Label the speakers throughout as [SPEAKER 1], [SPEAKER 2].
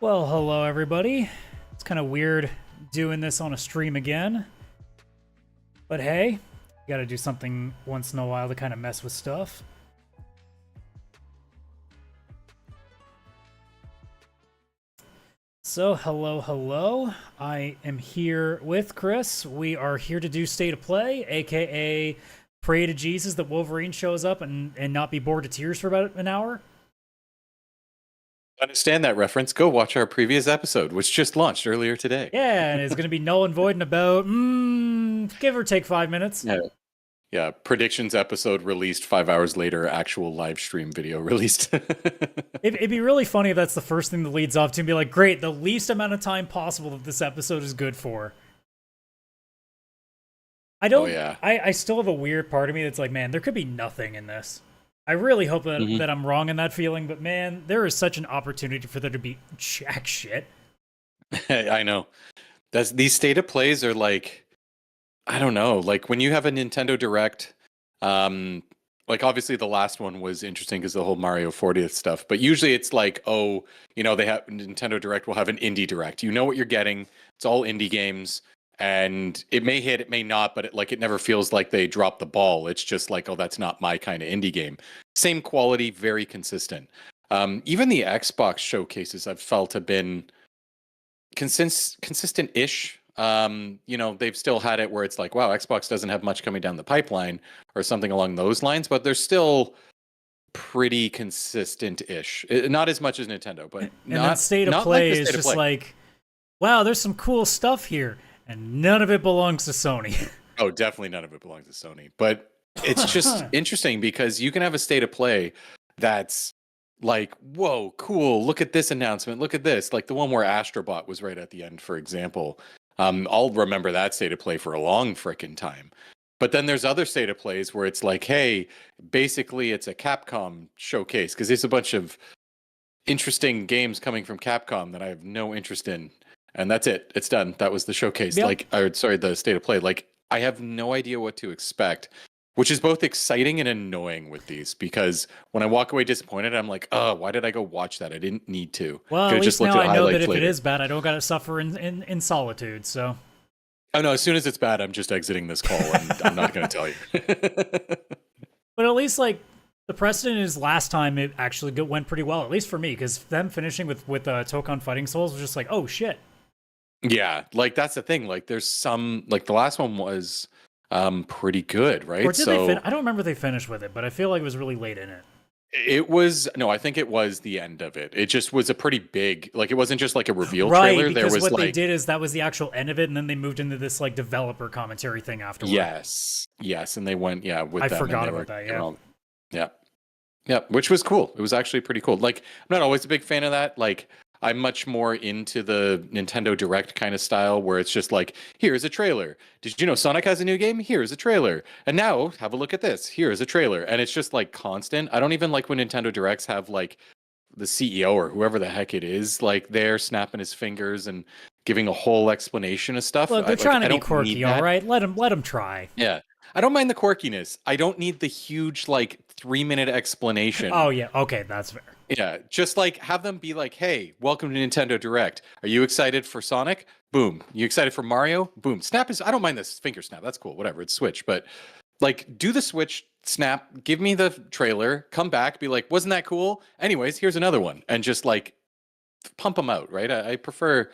[SPEAKER 1] Well, hello everybody. It's kind of weird doing this on a stream again. But hey, you gotta do something once in a while to kind of mess with stuff. So, hello. I am here with Chris. We are here to do State of Play, aka pray to Jesus that Wolverine shows up and not be bored to tears for about an hour.
[SPEAKER 2] Understand that reference, go watch our previous episode, which just launched earlier today.
[SPEAKER 1] Yeah, and it's going to be null and void in about, give or take 5 minutes.
[SPEAKER 2] Yeah, predictions episode released 5 hours later, actual live stream video released.
[SPEAKER 1] It'd be really funny if that's the first thing that leads off to and be like, great, the least amount of time possible that this episode is good for. I still have a weird part of me that's like, man, there could be nothing in this. I really hope that I'm wrong in that feeling, but man, there is such an opportunity for there to be jack shit.
[SPEAKER 2] I know. These state of plays are like, I don't know, like when you have a Nintendo Direct, like obviously the last one was interesting because the whole Mario 40th stuff, but usually it's like, oh, they have Nintendo Direct will have an indie Direct. You know what you're getting. It's all indie games. And it may hit, it may not, but it never feels like they dropped the ball. It's just like, oh, that's not my kind of indie game. Same quality, very consistent. Even the Xbox showcases I've felt have been consistent-ish. They've still had it where it's like, wow, Xbox doesn't have much coming down the pipeline or something along those lines, but they're still pretty consistent-ish. Not as much as Nintendo, but not
[SPEAKER 1] State of Play is just like, wow, there's some cool stuff here. And none of it belongs to Sony.
[SPEAKER 2] Oh, definitely none of it belongs to Sony. But it's just interesting because you can have a state of play that's like, whoa, cool. Look at this announcement. Look at this. Like the one where Astrobot was right at the end, for example. I'll remember that state of play for a long frickin' time. But then there's other state of plays where it's like, hey, basically it's a Capcom showcase because there's a bunch of interesting games coming from Capcom that I have no interest in. And that's it. It's done. That was the showcase.
[SPEAKER 1] Yep.
[SPEAKER 2] The state of play. Like, I have no idea what to expect, which is both exciting and annoying with these because when I walk away disappointed, I'm like, oh, why did I go watch that? I didn't need to.
[SPEAKER 1] Well, at least now I know that if it is bad, I don't got to suffer in solitude, so.
[SPEAKER 2] Oh, no, as soon as it's bad, I'm just exiting this call and I'm not going to tell you.
[SPEAKER 1] But at least, like, the precedent is last time it actually went pretty well, at least for me, because them finishing with Tokon Fighting Souls was just like, oh, shit.
[SPEAKER 2] Yeah, like that's the thing. Like there's some like the last one was pretty good, right?
[SPEAKER 1] Or did they I don't remember if they finished with it, but I feel like it was really late in it.
[SPEAKER 2] It was I think it was the end of it. It just was a pretty big it wasn't just like a reveal
[SPEAKER 1] right,
[SPEAKER 2] trailer.
[SPEAKER 1] Because
[SPEAKER 2] there was
[SPEAKER 1] what they did is that was the actual end of it, and then they moved into this like developer commentary thing afterwards.
[SPEAKER 2] Yes, and they went with
[SPEAKER 1] I
[SPEAKER 2] them.
[SPEAKER 1] forgot about that.
[SPEAKER 2] Yeah, which was cool. It was actually pretty cool. Like I'm not always a big fan of that. Like I'm much more into the Nintendo Direct kind of style where it's just like, here's a trailer. Did you know Sonic has a new game? Here's a trailer. And now have a look at this. Here's a trailer. And it's just like constant. I don't even like when Nintendo Directs have like the CEO or whoever the heck it is, like they're snapping his fingers and giving a whole explanation of stuff.
[SPEAKER 1] Look, they're trying to be quirky, all right? Let them try.
[SPEAKER 2] Yeah. I don't mind the quirkiness. I don't need the huge 3-minute explanation.
[SPEAKER 1] Oh yeah, okay, that's fair.
[SPEAKER 2] Yeah, just have them be like, hey, welcome to Nintendo Direct. Are you excited for Sonic? Boom. You excited for Mario? Boom. Snap is, I don't mind this finger snap. That's cool. Whatever. It's Switch. But do the Switch snap, give me the trailer, come back, be like, wasn't that cool? Anyways, here's another one. And just pump them out, right? I prefer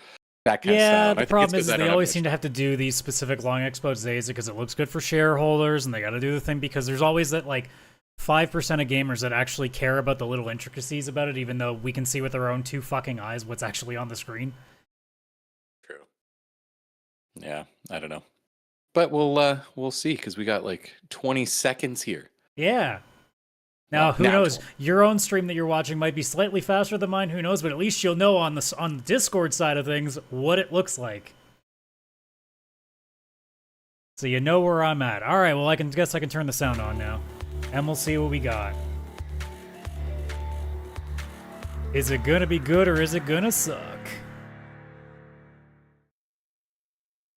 [SPEAKER 2] that kind of style.
[SPEAKER 1] Yeah, the problem is they always seem to have to do these specific long exposés because it looks good for shareholders and they got to do the thing because there's always that 5% of gamers that actually care about the little intricacies about it, even though we can see with our own two fucking eyes what's actually on the screen.
[SPEAKER 2] True. Yeah, I don't know. But we'll see, because we got 20 seconds here.
[SPEAKER 1] Yeah. Now, who knows? Your own stream that you're watching might be slightly faster than mine, who knows? But at least you'll know on the Discord side of things what it looks like. So you know where I'm at. All right, well, I guess I can turn the sound on now. And we'll see what we got. Is it gonna be good or is it gonna suck?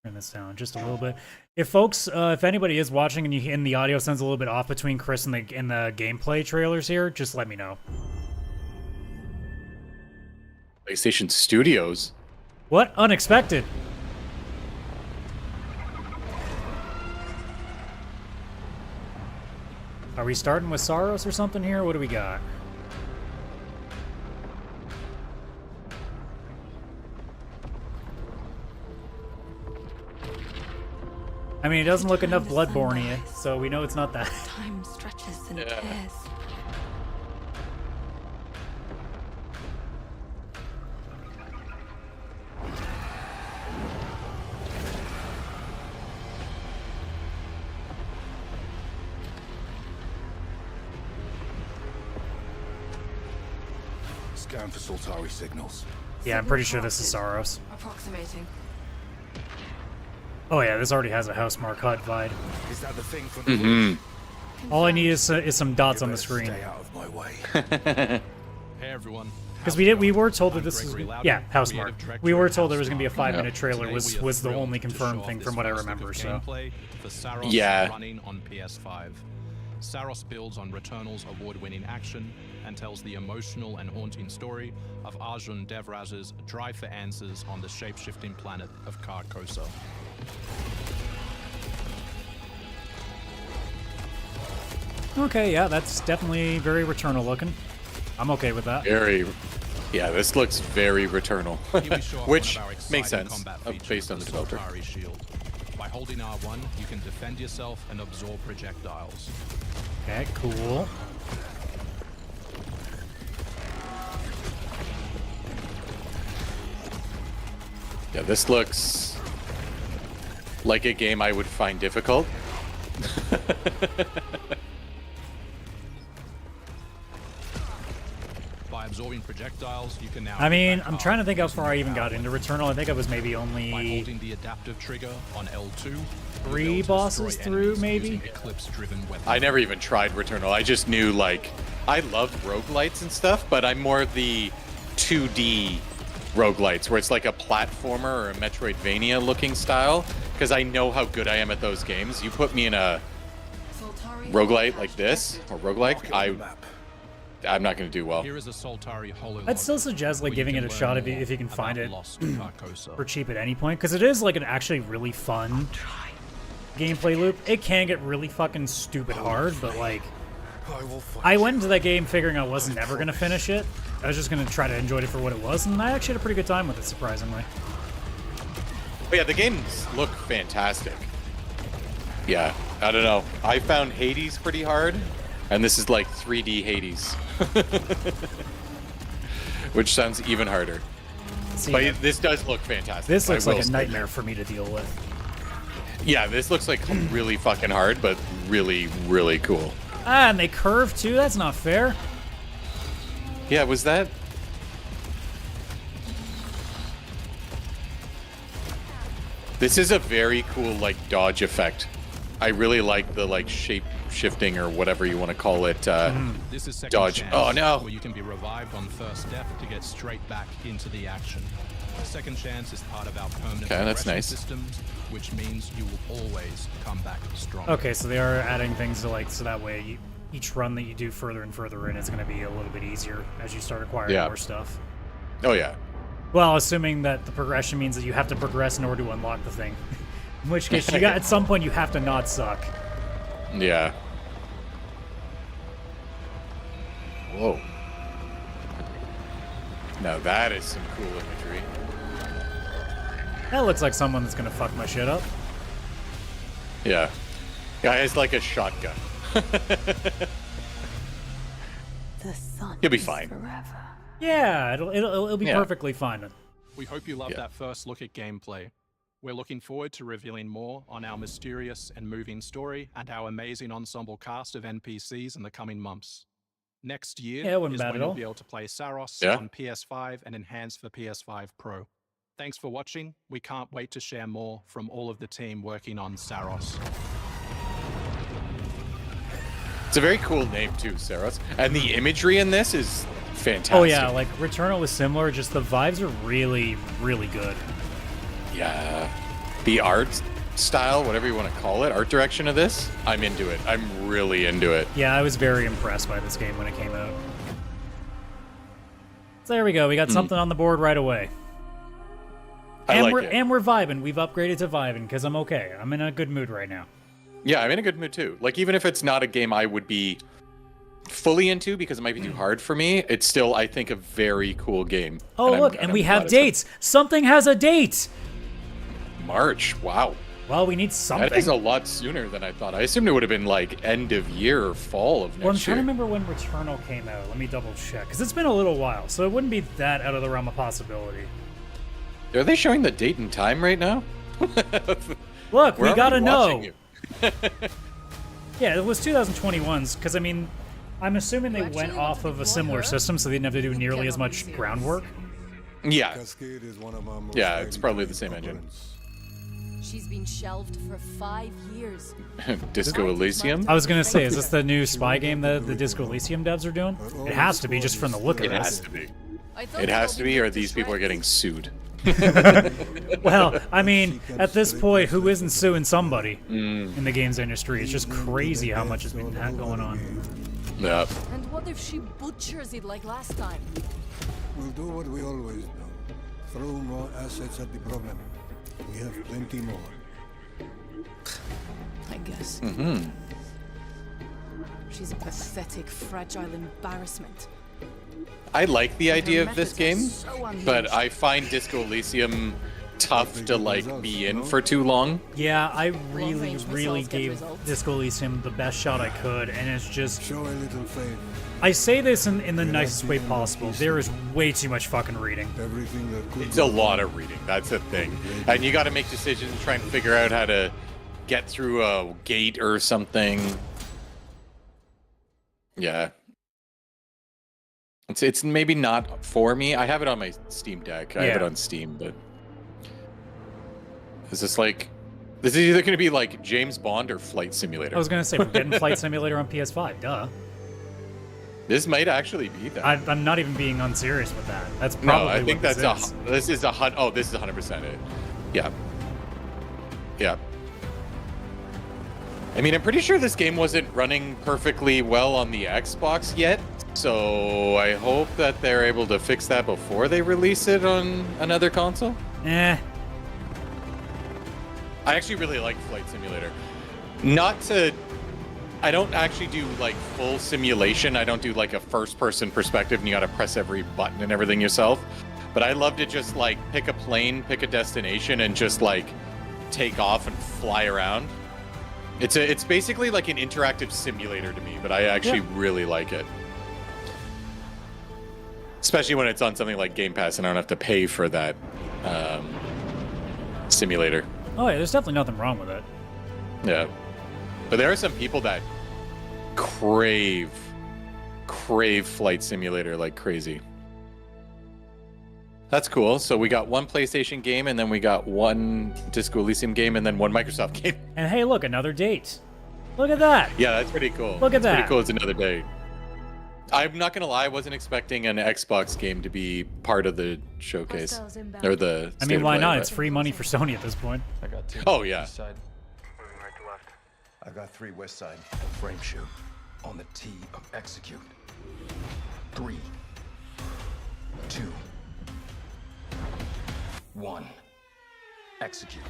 [SPEAKER 1] Turn this down just a little bit. If folks, if anybody is watching and the audio sounds a little bit off between Chris and the gameplay trailers here, just let me know.
[SPEAKER 2] PlayStation Studios.
[SPEAKER 1] What? Unexpected. Are we starting with Saros or something here? What do we got? I mean, it doesn't look enough Bloodborne-y, so we know it's not that.
[SPEAKER 3] Time stretches and
[SPEAKER 2] Yeah.
[SPEAKER 3] tears.
[SPEAKER 4] Scan for Soltari signals.
[SPEAKER 1] Yeah, I'm pretty sure this is Saros.
[SPEAKER 3] Approximating.
[SPEAKER 1] Oh yeah, this already has a Housemark HUD vibe.
[SPEAKER 4] Is that the thing from the
[SPEAKER 1] All I need is some dots on the
[SPEAKER 4] Better
[SPEAKER 1] screen.
[SPEAKER 4] Stay out of my way.
[SPEAKER 5] Hey everyone.
[SPEAKER 1] Because we were told that this was Housemark. We were told there was going to be a 5-minute trailer. Was the only confirmed thing from what I remember. So
[SPEAKER 2] Yeah.
[SPEAKER 5] Running on PS5. Saros builds on Returnal's award-winning action and tells the emotional and haunting story of Arjun Devraz's drive for answers on the shape-shifting planet of Carcosa.
[SPEAKER 1] okay, yeah, that's definitely very Returnal looking. I'm okay with that.
[SPEAKER 2] Very. Yeah, this looks very Returnal.
[SPEAKER 5] Here we show off
[SPEAKER 2] Which
[SPEAKER 5] one of our
[SPEAKER 2] makes
[SPEAKER 5] exciting
[SPEAKER 2] sense
[SPEAKER 5] combat features,
[SPEAKER 2] based on the developer.
[SPEAKER 5] Soltari Shield. By holding R1, you can defend yourself and absorb projectiles.
[SPEAKER 1] Okay, cool.
[SPEAKER 2] Yeah, this looks like a game I would find difficult.
[SPEAKER 5] By absorbing projectiles, you can now.
[SPEAKER 1] I mean,
[SPEAKER 5] back
[SPEAKER 1] I'm
[SPEAKER 5] up
[SPEAKER 1] trying to think how
[SPEAKER 5] using
[SPEAKER 1] far I
[SPEAKER 5] the
[SPEAKER 1] even got
[SPEAKER 5] power
[SPEAKER 1] into Returnal. I think I was maybe
[SPEAKER 5] By
[SPEAKER 1] only
[SPEAKER 5] holding the adaptive trigger on L2, you'll
[SPEAKER 1] Three
[SPEAKER 5] be able to
[SPEAKER 1] bosses
[SPEAKER 5] destroy
[SPEAKER 1] through,
[SPEAKER 5] enemies
[SPEAKER 1] maybe?
[SPEAKER 5] using Eclipse-driven weapons.
[SPEAKER 2] I never even tried Returnal. I just knew, like, I love roguelites and stuff, but I'm more the 2D roguelites, where it's like a platformer or a Metroidvania looking style, because I know how good I am at those games. You put me in a roguelite like this, or roguelike, I'm not going to do well.
[SPEAKER 5] Here is a Soltari hololog,
[SPEAKER 1] I'd still suggest like
[SPEAKER 5] where you
[SPEAKER 1] giving it
[SPEAKER 5] can
[SPEAKER 1] a shot
[SPEAKER 5] learn
[SPEAKER 1] if you can
[SPEAKER 5] more
[SPEAKER 1] find
[SPEAKER 5] about
[SPEAKER 1] it
[SPEAKER 5] Lost Carcosa.
[SPEAKER 1] for cheap at any point, because it is like an actually really fun gameplay loop. It can get really fucking stupid hard, but like I went into that game figuring I wasn't ever gonna finish it. I was just gonna try to enjoy it for what it was, and I actually had a pretty good time with it, surprisingly.
[SPEAKER 2] But yeah, the games look fantastic. Yeah, I don't know. I found Hades pretty hard, and this is like 3D Hades. Which sounds even harder.
[SPEAKER 1] See,
[SPEAKER 2] But this does look fantastic.
[SPEAKER 1] this looks
[SPEAKER 2] I
[SPEAKER 1] like
[SPEAKER 2] will
[SPEAKER 1] a
[SPEAKER 2] say.
[SPEAKER 1] nightmare for me to deal with.
[SPEAKER 2] Yeah, this looks like really fucking hard, but really, really cool.
[SPEAKER 1] Ah, and they curve too? That's not fair.
[SPEAKER 2] Yeah, was that? This is a very cool, like, dodge effect. I really like the, like, shape shifting or whatever you want to call it.
[SPEAKER 5] This is second
[SPEAKER 2] Dodge.
[SPEAKER 5] chance,
[SPEAKER 2] Oh, no.
[SPEAKER 5] where you can be revived on first death to get straight back into the action. Second chance is part of our permanent
[SPEAKER 2] Okay, that's
[SPEAKER 5] progression
[SPEAKER 2] nice.
[SPEAKER 5] systems, which means you will always come back strong.
[SPEAKER 1] Okay, so they are adding things to like so that way each run that you do further and further in is going to be a little bit easier as you start acquiring
[SPEAKER 2] Yeah.
[SPEAKER 1] more stuff.
[SPEAKER 2] Oh, yeah.
[SPEAKER 1] Well, assuming that the progression means that you have to progress in order to unlock the thing. In which case, you got at some point you have to not suck.
[SPEAKER 2] Yeah. Whoa. Now that is some cool imagery.
[SPEAKER 1] That looks like someone that's going to fuck my shit up.
[SPEAKER 2] Yeah. Guy has like a shotgun.
[SPEAKER 3] The sun
[SPEAKER 2] You'll be
[SPEAKER 3] is
[SPEAKER 2] fine.
[SPEAKER 3] forever.
[SPEAKER 1] Yeah, it'll be
[SPEAKER 2] Yeah.
[SPEAKER 1] perfectly fine.
[SPEAKER 5] We hope you loved
[SPEAKER 2] Yeah.
[SPEAKER 5] that first look at gameplay. We're looking forward to revealing more on our mysterious and moving story and our amazing ensemble cast of NPCs in the coming months. Next year
[SPEAKER 1] Yeah, it wasn't
[SPEAKER 5] is
[SPEAKER 1] bad
[SPEAKER 5] when
[SPEAKER 1] at
[SPEAKER 5] you'll
[SPEAKER 1] all.
[SPEAKER 5] be able to play Saros
[SPEAKER 2] Yeah.
[SPEAKER 5] on PS5 and enhanced for PS5 Pro. Thanks for watching. We can't wait to share more from all of the team working on Saros.
[SPEAKER 2] It's a very cool name too, Saros. And the imagery in this is fantastic.
[SPEAKER 1] Oh yeah, like Returnal is similar, just the vibes are really, really good.
[SPEAKER 2] Yeah. The art style, whatever you want to call it, art direction of this, I'm into it. I'm really into it.
[SPEAKER 1] Yeah, I was very impressed by this game when it came out. So there we go. We got something on the board right away.
[SPEAKER 2] I like it.
[SPEAKER 1] And we're vibing. We've upgraded to vibing because I'm okay. I'm in a good mood right now.
[SPEAKER 2] Yeah, I'm in a good mood too. Like, even if it's not a game I would be fully into because it might be too hard for me, it's still, I think, a very cool game.
[SPEAKER 1] Oh, look, and we have dates. Something has a date.
[SPEAKER 2] March. Wow.
[SPEAKER 1] Well, we need something.
[SPEAKER 2] That is a lot sooner than I thought. I assumed it would have been like end of year or fall of next
[SPEAKER 1] Well, I'm trying
[SPEAKER 2] year.
[SPEAKER 1] to remember when Returnal came out. Let me double check. Because it's been a little while, so it wouldn't be that out of the realm of possibility.
[SPEAKER 2] Are they showing the date and time right now?
[SPEAKER 1] Look, we
[SPEAKER 2] We're
[SPEAKER 1] gotta
[SPEAKER 2] already
[SPEAKER 1] know.
[SPEAKER 2] watching you.
[SPEAKER 1] Yeah, it was 2021's, because, I mean, I'm assuming they went off of a similar system, so they didn't have to do nearly as much groundwork.
[SPEAKER 2] Yeah.
[SPEAKER 4] Cascade is one of my most
[SPEAKER 2] Yeah, it's
[SPEAKER 4] highly
[SPEAKER 2] probably the
[SPEAKER 4] valued
[SPEAKER 2] same engine.
[SPEAKER 4] components.
[SPEAKER 6] She's been shelved for 5 years.
[SPEAKER 2] Disco Elysium?
[SPEAKER 1] I was gonna say, is this the new spy game that the Disco Elysium devs are doing? It has to be, just from the look of
[SPEAKER 2] It has
[SPEAKER 1] this.
[SPEAKER 2] to be.
[SPEAKER 6] I thought
[SPEAKER 2] It has
[SPEAKER 6] they'll
[SPEAKER 2] to
[SPEAKER 6] be
[SPEAKER 2] be, or
[SPEAKER 6] put to
[SPEAKER 2] these people are
[SPEAKER 6] shreds.
[SPEAKER 2] getting sued.
[SPEAKER 1] Well, I mean, at this point, who isn't suing somebody in the games industry? It's just crazy how much has been going on.
[SPEAKER 2] Yeah.
[SPEAKER 6] And what if she butchers it like last time?
[SPEAKER 4] We'll do what we always do. Throw more assets at the problem. We have plenty more.
[SPEAKER 6] I guess. She's a pathetic, fragile embarrassment.
[SPEAKER 2] I like the idea of this game,
[SPEAKER 6] methods are so
[SPEAKER 2] but
[SPEAKER 6] unhinged.
[SPEAKER 2] I find Disco Elysium tough to like be in for too long.
[SPEAKER 1] Yeah, I really,
[SPEAKER 6] range
[SPEAKER 1] really
[SPEAKER 6] missiles get
[SPEAKER 1] gave
[SPEAKER 6] results.
[SPEAKER 1] Disco Elysium the best shot I could, and it's just...
[SPEAKER 4] Show a little faith.
[SPEAKER 1] I say this in the nicest way possible. There is way too much fucking reading.
[SPEAKER 4] Everything that could
[SPEAKER 2] It's a lot of reading. That's the thing. And you got to make decisions, try and figure out how to get through a gate or something. Yeah. It's maybe not for me. I have it on my Steam Deck. I have it
[SPEAKER 1] Yeah.
[SPEAKER 2] on Steam, but is this like this is either going to be like James Bond or Flight Simulator?
[SPEAKER 1] I was gonna say, we're getting Flight Simulator on PS5, duh.
[SPEAKER 2] This might actually be that.
[SPEAKER 1] I'm not even being unserious with that. That's
[SPEAKER 2] No,
[SPEAKER 1] probably
[SPEAKER 2] I think
[SPEAKER 1] what
[SPEAKER 2] that's
[SPEAKER 1] this is.
[SPEAKER 2] this is 100% it. Yeah. Yeah. I mean, I'm pretty sure this game wasn't running perfectly well on the Xbox yet, so I hope that they're able to fix that before they release it on another console.
[SPEAKER 1] Eh.
[SPEAKER 2] I actually really like Flight Simulator. I don't actually do like full simulation. I don't do like a first-person perspective and you gotta press every button and everything yourself. But I love to just like pick a plane, pick a destination, and just like take off and fly around. It's basically like an interactive simulator to me, but I actually really like it. Especially when it's on something like Game Pass and I don't have to pay for that simulator.
[SPEAKER 1] Oh yeah, there's definitely nothing wrong with it.
[SPEAKER 2] Yeah. But there are some people that crave Flight Simulator like crazy. That's cool. So we got one PlayStation game, and then we got one Disco Elysium game, and then one Microsoft game.
[SPEAKER 1] And hey, look, another date. Look at that.
[SPEAKER 2] Yeah, that's pretty cool.
[SPEAKER 1] Look at
[SPEAKER 2] That's
[SPEAKER 1] that.
[SPEAKER 2] Pretty cool. It's another day. I'm not gonna lie, I wasn't expecting an Xbox game to be part of the showcase or the.
[SPEAKER 1] I
[SPEAKER 2] State
[SPEAKER 1] mean,
[SPEAKER 2] of
[SPEAKER 1] why
[SPEAKER 2] Play,
[SPEAKER 1] not?
[SPEAKER 2] but-
[SPEAKER 1] It's free money for Sony at this point.
[SPEAKER 7] I got two.
[SPEAKER 2] Oh, yeah.
[SPEAKER 7] East side.
[SPEAKER 4] Moving right to left. I got 3 west side. Frame shoot. On the T of execute. 3, 2, 1. Execute.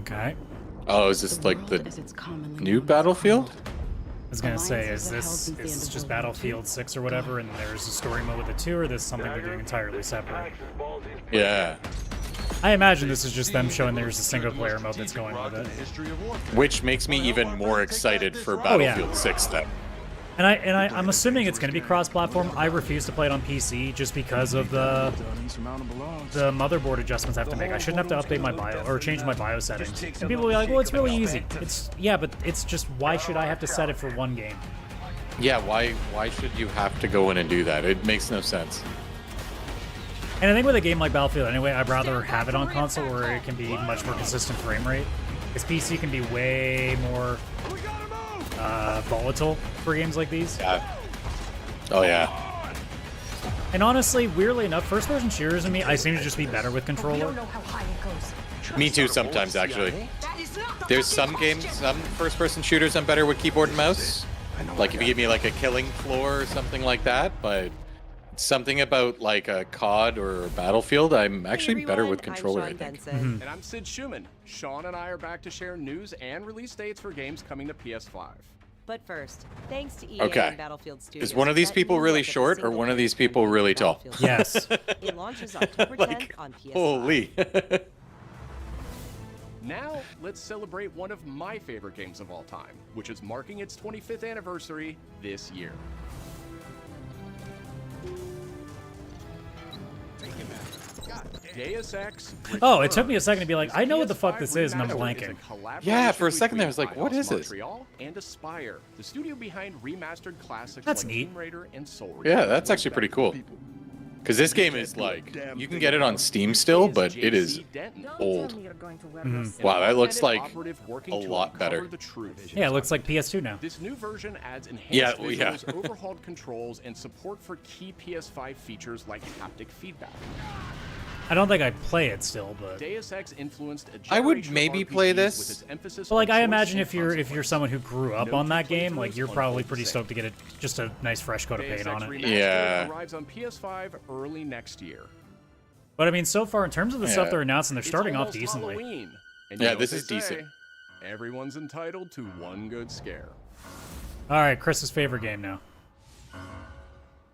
[SPEAKER 1] Okay.
[SPEAKER 2] Oh, is this like the new Battlefield?
[SPEAKER 1] I was gonna say, is this just Battlefield 6 or whatever, and there's a story mode with it too, or this is something they're doing entirely separate?
[SPEAKER 2] Yeah.
[SPEAKER 1] I imagine this is just them showing there's a single player mode that's going with it.
[SPEAKER 2] Which makes me even more excited for
[SPEAKER 1] Oh, yeah.
[SPEAKER 2] Battlefield 6 then.
[SPEAKER 1] And I'm assuming it's gonna be cross-platform. I refuse to play it on PC just because of the motherboard adjustments I have to make. I shouldn't have to update my bio or change my bio settings. And people will be like, well, it's really easy. But it's just, why should I have to set it for one game?
[SPEAKER 2] Yeah, why should you have to go in and do that? It makes no sense.
[SPEAKER 1] And I think with a game like Battlefield anyway, I'd rather have it on console where it can be much more consistent frame rate. Because PC can be way more volatile for games like these.
[SPEAKER 2] Yeah. Oh yeah.
[SPEAKER 1] And honestly, weirdly enough, first-person shooters in me, I seem to just be better with controller.
[SPEAKER 2] Me too sometimes actually. There's some games, some first-person shooters I'm better with keyboard and mouse. Like if you give me like a Killing Floor or something like that, but something about like a COD or Battlefield. I'm actually better with controller, I think.
[SPEAKER 7] And I'm Sid Schumann. Sean and I are back to share news and release dates for games coming to PS5.
[SPEAKER 8] But first, thanks to EA
[SPEAKER 2] Okay.
[SPEAKER 8] and Battlefield Studios.
[SPEAKER 2] Is one of these
[SPEAKER 8] let
[SPEAKER 2] people
[SPEAKER 8] you
[SPEAKER 2] really
[SPEAKER 8] look at the
[SPEAKER 2] short or
[SPEAKER 8] single
[SPEAKER 2] one of
[SPEAKER 8] player
[SPEAKER 2] these people
[SPEAKER 8] campaign
[SPEAKER 2] really
[SPEAKER 8] of
[SPEAKER 2] tall?
[SPEAKER 8] Battlefield
[SPEAKER 1] Yes.
[SPEAKER 8] It launches October 10th
[SPEAKER 2] Like,
[SPEAKER 8] on PS5.
[SPEAKER 2] holy.
[SPEAKER 7] Now, let's celebrate one of my favorite games of all time, which is marking its 25th anniversary this year. Deus Ex.
[SPEAKER 1] Oh, it took me a second to be like, I know what the fuck this is, and I'm
[SPEAKER 7] Remastered
[SPEAKER 1] blanking.
[SPEAKER 7] a collaboration
[SPEAKER 2] Yeah, for a second there, I
[SPEAKER 7] between
[SPEAKER 2] was like, what
[SPEAKER 7] Eidos
[SPEAKER 2] is this?
[SPEAKER 7] Montreal and Aspire, the studio behind remastered classics
[SPEAKER 1] That's
[SPEAKER 7] like
[SPEAKER 1] neat.
[SPEAKER 7] Tomb Raider and Soul Reaver.
[SPEAKER 2] Yeah, that's actually pretty cool. Because this game is like, you can get it on Steam still, but it is old. Wow, that looks like a lot better.
[SPEAKER 1] Yeah, it looks like PS2 now.
[SPEAKER 7] This new version adds enhanced
[SPEAKER 2] Yeah, well, yeah.
[SPEAKER 7] visuals, overhauled controls, and support for key PS5 features like haptic feedback.
[SPEAKER 1] I don't think I'd play it still, but
[SPEAKER 7] Deus Ex influenced a
[SPEAKER 2] I would
[SPEAKER 7] generation of
[SPEAKER 2] maybe
[SPEAKER 7] RPGs
[SPEAKER 2] play
[SPEAKER 7] with
[SPEAKER 2] this.
[SPEAKER 7] its emphasis
[SPEAKER 1] but like
[SPEAKER 7] on
[SPEAKER 1] I
[SPEAKER 7] choice
[SPEAKER 1] imagine
[SPEAKER 7] and
[SPEAKER 1] if you're
[SPEAKER 7] consequence.
[SPEAKER 1] someone who grew up
[SPEAKER 7] No
[SPEAKER 1] on that
[SPEAKER 7] two
[SPEAKER 1] game, like
[SPEAKER 7] playthroughs
[SPEAKER 1] you're probably
[SPEAKER 7] unfold
[SPEAKER 1] pretty
[SPEAKER 7] the
[SPEAKER 1] stoked to get just a nice fresh coat of
[SPEAKER 7] Deus
[SPEAKER 1] paint
[SPEAKER 7] Ex
[SPEAKER 1] on it.
[SPEAKER 7] Remastered
[SPEAKER 2] Yeah.
[SPEAKER 7] arrives on PS5 early next year.
[SPEAKER 1] But I mean, so far in terms of the stuff
[SPEAKER 2] Yeah.
[SPEAKER 1] they're announcing, they're
[SPEAKER 7] It's
[SPEAKER 1] starting off
[SPEAKER 7] almost
[SPEAKER 1] decently.
[SPEAKER 7] Halloween, and
[SPEAKER 2] Yeah,
[SPEAKER 7] you know
[SPEAKER 2] this
[SPEAKER 7] what
[SPEAKER 2] is
[SPEAKER 7] they
[SPEAKER 2] decent.
[SPEAKER 7] say, everyone's entitled to one good scare.
[SPEAKER 1] All right, Chris's favorite game now.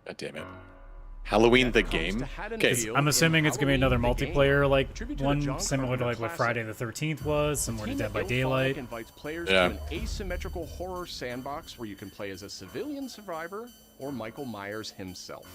[SPEAKER 2] God damn it. Halloween the
[SPEAKER 7] Comes
[SPEAKER 2] game?
[SPEAKER 7] to Haddonfield
[SPEAKER 2] Okay.
[SPEAKER 1] I'm assuming
[SPEAKER 7] in
[SPEAKER 1] it's gonna be another
[SPEAKER 7] Halloween the
[SPEAKER 1] multiplayer
[SPEAKER 7] Game.
[SPEAKER 1] like
[SPEAKER 7] Tribute to the
[SPEAKER 1] one
[SPEAKER 7] John
[SPEAKER 1] similar to
[SPEAKER 7] Carpenter
[SPEAKER 1] like what
[SPEAKER 7] classic.
[SPEAKER 1] Friday the 13th was, similar to
[SPEAKER 7] Team
[SPEAKER 1] Dead by
[SPEAKER 7] Ilfog
[SPEAKER 1] Daylight.
[SPEAKER 7] invites players
[SPEAKER 2] Yeah.
[SPEAKER 7] to an asymmetrical horror sandbox where you can play as a civilian survivor or Michael Myers himself.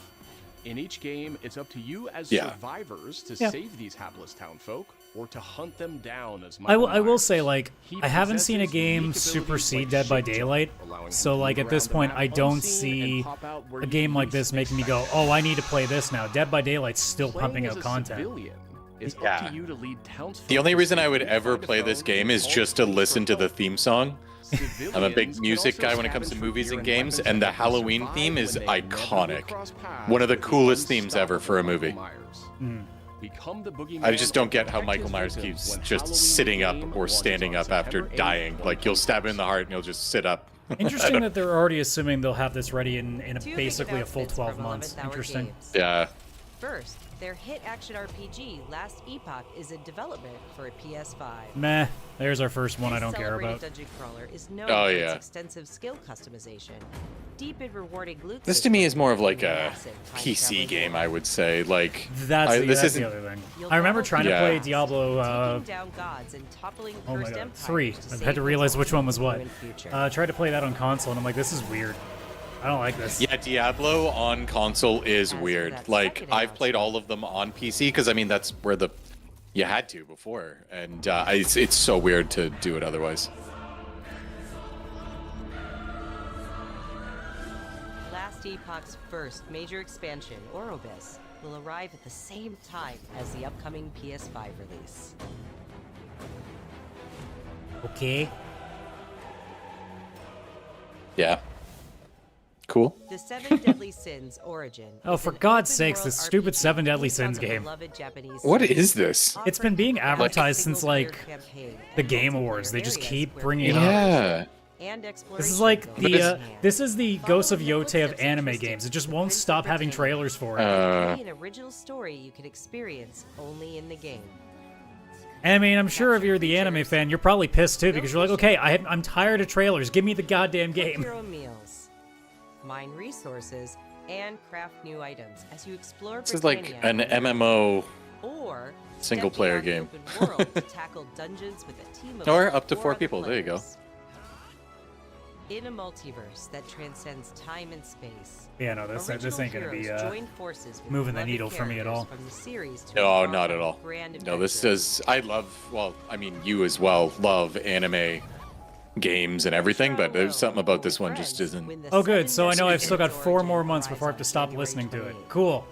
[SPEAKER 7] In each game, it's up to you as
[SPEAKER 2] Yeah.
[SPEAKER 7] survivors to
[SPEAKER 1] Yeah.
[SPEAKER 7] save these hapless townfolk or to hunt them down as
[SPEAKER 1] I
[SPEAKER 7] Michael
[SPEAKER 1] will
[SPEAKER 7] Myers.
[SPEAKER 1] say, like,
[SPEAKER 7] He
[SPEAKER 1] I haven't
[SPEAKER 7] possesses
[SPEAKER 1] seen a game
[SPEAKER 7] unique
[SPEAKER 1] supersede
[SPEAKER 7] abilities
[SPEAKER 1] Dead by
[SPEAKER 7] like shift jump,
[SPEAKER 1] Daylight,
[SPEAKER 7] allowing him
[SPEAKER 1] so
[SPEAKER 7] to
[SPEAKER 1] like
[SPEAKER 7] move
[SPEAKER 1] at this
[SPEAKER 7] around the
[SPEAKER 1] point,
[SPEAKER 7] map
[SPEAKER 1] I don't
[SPEAKER 7] unseen and
[SPEAKER 1] see
[SPEAKER 7] pop out where
[SPEAKER 1] a
[SPEAKER 7] you
[SPEAKER 1] game like
[SPEAKER 7] least
[SPEAKER 1] this making me go,
[SPEAKER 7] expect.
[SPEAKER 1] oh, I need to play this now. Dead by Daylight's still
[SPEAKER 7] Playing
[SPEAKER 1] pumping
[SPEAKER 7] as
[SPEAKER 1] out
[SPEAKER 7] a
[SPEAKER 1] content.
[SPEAKER 7] civilian is
[SPEAKER 2] Yeah.
[SPEAKER 7] up to you to lead townsfolk
[SPEAKER 2] The only
[SPEAKER 7] to
[SPEAKER 2] reason I would
[SPEAKER 7] safely
[SPEAKER 2] ever
[SPEAKER 7] find a
[SPEAKER 2] play
[SPEAKER 7] foe
[SPEAKER 2] this game is
[SPEAKER 7] and
[SPEAKER 2] just to
[SPEAKER 7] call
[SPEAKER 2] listen to the
[SPEAKER 7] for
[SPEAKER 2] theme song. I'm a big
[SPEAKER 7] Civilians
[SPEAKER 2] music
[SPEAKER 7] can also
[SPEAKER 2] guy when it comes to
[SPEAKER 7] scavenge
[SPEAKER 2] movies
[SPEAKER 7] for
[SPEAKER 2] and
[SPEAKER 7] gear
[SPEAKER 2] games,
[SPEAKER 7] weapons
[SPEAKER 2] and the
[SPEAKER 7] that can
[SPEAKER 2] Halloween
[SPEAKER 7] survive
[SPEAKER 2] theme
[SPEAKER 7] when
[SPEAKER 2] is
[SPEAKER 7] they inevitably
[SPEAKER 2] iconic.
[SPEAKER 7] cross paths
[SPEAKER 2] One of the
[SPEAKER 7] with
[SPEAKER 2] coolest themes ever for a
[SPEAKER 7] unstoppable
[SPEAKER 2] movie.
[SPEAKER 7] Michael Myers. Become the boogeyman
[SPEAKER 2] I just don't get how
[SPEAKER 7] or
[SPEAKER 2] Michael
[SPEAKER 7] protect
[SPEAKER 2] Myers
[SPEAKER 7] his
[SPEAKER 2] keeps
[SPEAKER 7] victims when
[SPEAKER 2] just
[SPEAKER 7] Halloween
[SPEAKER 2] sitting up
[SPEAKER 7] game
[SPEAKER 2] or
[SPEAKER 7] launches
[SPEAKER 2] standing
[SPEAKER 7] on
[SPEAKER 2] up after
[SPEAKER 7] September 8th,
[SPEAKER 2] dying. Like, you'll stab him in the heart and he'll just sit up.
[SPEAKER 1] Interesting that they're already assuming they'll have this ready in
[SPEAKER 8] Two big
[SPEAKER 1] basically a full
[SPEAKER 8] announcements
[SPEAKER 1] 12
[SPEAKER 8] from
[SPEAKER 1] months.
[SPEAKER 8] 11th Hour
[SPEAKER 1] Interesting.
[SPEAKER 8] Games.
[SPEAKER 2] Yeah.
[SPEAKER 8] First, their hit action RPG Last Epoch is in development for a PS5.
[SPEAKER 1] Meh. There's our first one I
[SPEAKER 8] This
[SPEAKER 1] don't care
[SPEAKER 8] celebrated
[SPEAKER 1] about.
[SPEAKER 8] Dungeon crawler is known
[SPEAKER 2] Oh,
[SPEAKER 8] for
[SPEAKER 2] yeah.
[SPEAKER 8] its extensive skill customization, deep and rewarding loot
[SPEAKER 2] This to me is
[SPEAKER 8] system,
[SPEAKER 2] more of like a
[SPEAKER 8] massive
[SPEAKER 2] PC
[SPEAKER 8] time-traveling
[SPEAKER 2] game,
[SPEAKER 8] world.
[SPEAKER 2] I would say. Like,
[SPEAKER 1] That's,
[SPEAKER 2] this
[SPEAKER 1] that's
[SPEAKER 2] isn't.
[SPEAKER 1] the other thing.
[SPEAKER 8] You'll
[SPEAKER 1] I remember
[SPEAKER 8] battle
[SPEAKER 1] trying to
[SPEAKER 2] Yeah.
[SPEAKER 1] play
[SPEAKER 8] fast,
[SPEAKER 1] Diablo.
[SPEAKER 8] taking down gods and toppling
[SPEAKER 1] Oh my
[SPEAKER 8] cursed
[SPEAKER 1] god,
[SPEAKER 8] empires
[SPEAKER 1] 3.
[SPEAKER 8] to
[SPEAKER 1] I
[SPEAKER 8] save
[SPEAKER 1] had to
[SPEAKER 8] the
[SPEAKER 1] realize
[SPEAKER 8] world
[SPEAKER 1] which one was
[SPEAKER 8] from
[SPEAKER 1] what.
[SPEAKER 8] ruined future.
[SPEAKER 1] Tried to play that on console, and I'm like, this is weird. I don't like this.
[SPEAKER 2] Yeah, Diablo on console is
[SPEAKER 8] As for
[SPEAKER 2] weird.
[SPEAKER 8] that
[SPEAKER 2] Like,
[SPEAKER 8] second
[SPEAKER 2] I've played all
[SPEAKER 8] announcement-
[SPEAKER 2] of them on PC because I mean that's where you had to before, and it's so weird to do it otherwise.
[SPEAKER 8] Last Epoch's first major expansion, Orobis, will arrive at the same time as the upcoming PS5 release.
[SPEAKER 1] Okay.
[SPEAKER 2] Yeah. Cool.
[SPEAKER 8] The Seven Deadly Sins Origin.
[SPEAKER 1] Oh,
[SPEAKER 8] is
[SPEAKER 1] for
[SPEAKER 8] an
[SPEAKER 1] God's
[SPEAKER 8] open
[SPEAKER 1] sakes,
[SPEAKER 8] world
[SPEAKER 1] this stupid
[SPEAKER 8] RPG
[SPEAKER 1] Seven Deadly
[SPEAKER 8] based on
[SPEAKER 1] Sins
[SPEAKER 8] the
[SPEAKER 1] game.
[SPEAKER 8] beloved Japanese
[SPEAKER 2] What
[SPEAKER 8] series,
[SPEAKER 2] is this?
[SPEAKER 1] It's been being
[SPEAKER 8] offering
[SPEAKER 1] advertised
[SPEAKER 8] a
[SPEAKER 1] since,
[SPEAKER 8] single-player
[SPEAKER 1] like,
[SPEAKER 8] campaign
[SPEAKER 1] the
[SPEAKER 8] and
[SPEAKER 1] Game
[SPEAKER 8] multiplayer
[SPEAKER 1] Awards. They just
[SPEAKER 8] areas
[SPEAKER 1] keep
[SPEAKER 8] where
[SPEAKER 1] bringing it
[SPEAKER 8] players
[SPEAKER 1] up.
[SPEAKER 2] Yeah.
[SPEAKER 8] and
[SPEAKER 1] This is
[SPEAKER 8] exploration
[SPEAKER 1] like
[SPEAKER 8] go
[SPEAKER 1] the
[SPEAKER 8] hand in hand.
[SPEAKER 1] this is the Ghosts of
[SPEAKER 8] Follow in the
[SPEAKER 1] Yotei of
[SPEAKER 8] footsteps of
[SPEAKER 1] anime
[SPEAKER 8] Tristan,
[SPEAKER 1] games. It just won't
[SPEAKER 8] Prince of
[SPEAKER 1] stop having
[SPEAKER 8] Britannia.
[SPEAKER 1] trailers for it.
[SPEAKER 8] Play an original story you can experience only in the game.
[SPEAKER 1] And I mean, I'm sure if you're the anime fan, you're probably pissed too because you're like, okay, I'm tired of trailers. Give me the goddamn
[SPEAKER 8] Cook
[SPEAKER 1] game.
[SPEAKER 8] your own meals, mine resources, and craft new items as you explore
[SPEAKER 2] This is like
[SPEAKER 8] Britannia
[SPEAKER 2] an MMO.
[SPEAKER 8] or
[SPEAKER 2] single-player
[SPEAKER 8] step beyond the
[SPEAKER 2] game.
[SPEAKER 8] open world to tackle dungeons with a team of
[SPEAKER 2] Or up to
[SPEAKER 8] 4
[SPEAKER 2] 4
[SPEAKER 8] other
[SPEAKER 2] people, there you go.
[SPEAKER 8] players. In a multiverse that transcends time and space,
[SPEAKER 1] Yeah, no, this
[SPEAKER 8] original
[SPEAKER 1] ain't gonna be
[SPEAKER 8] heroes join forces with
[SPEAKER 1] moving the
[SPEAKER 8] beloved
[SPEAKER 1] needle for me at
[SPEAKER 8] characters
[SPEAKER 1] all.
[SPEAKER 8] from the series to
[SPEAKER 2] No,
[SPEAKER 8] embark
[SPEAKER 2] not at
[SPEAKER 8] on
[SPEAKER 2] all.
[SPEAKER 8] grand
[SPEAKER 2] No, this
[SPEAKER 8] adventures.
[SPEAKER 2] is. I love. Well, I mean, you as well love anime games and everything, but there's something about this one just isn't.
[SPEAKER 1] Oh, good. So I know I've still got 4 more months before I have to stop listening to it. Cool.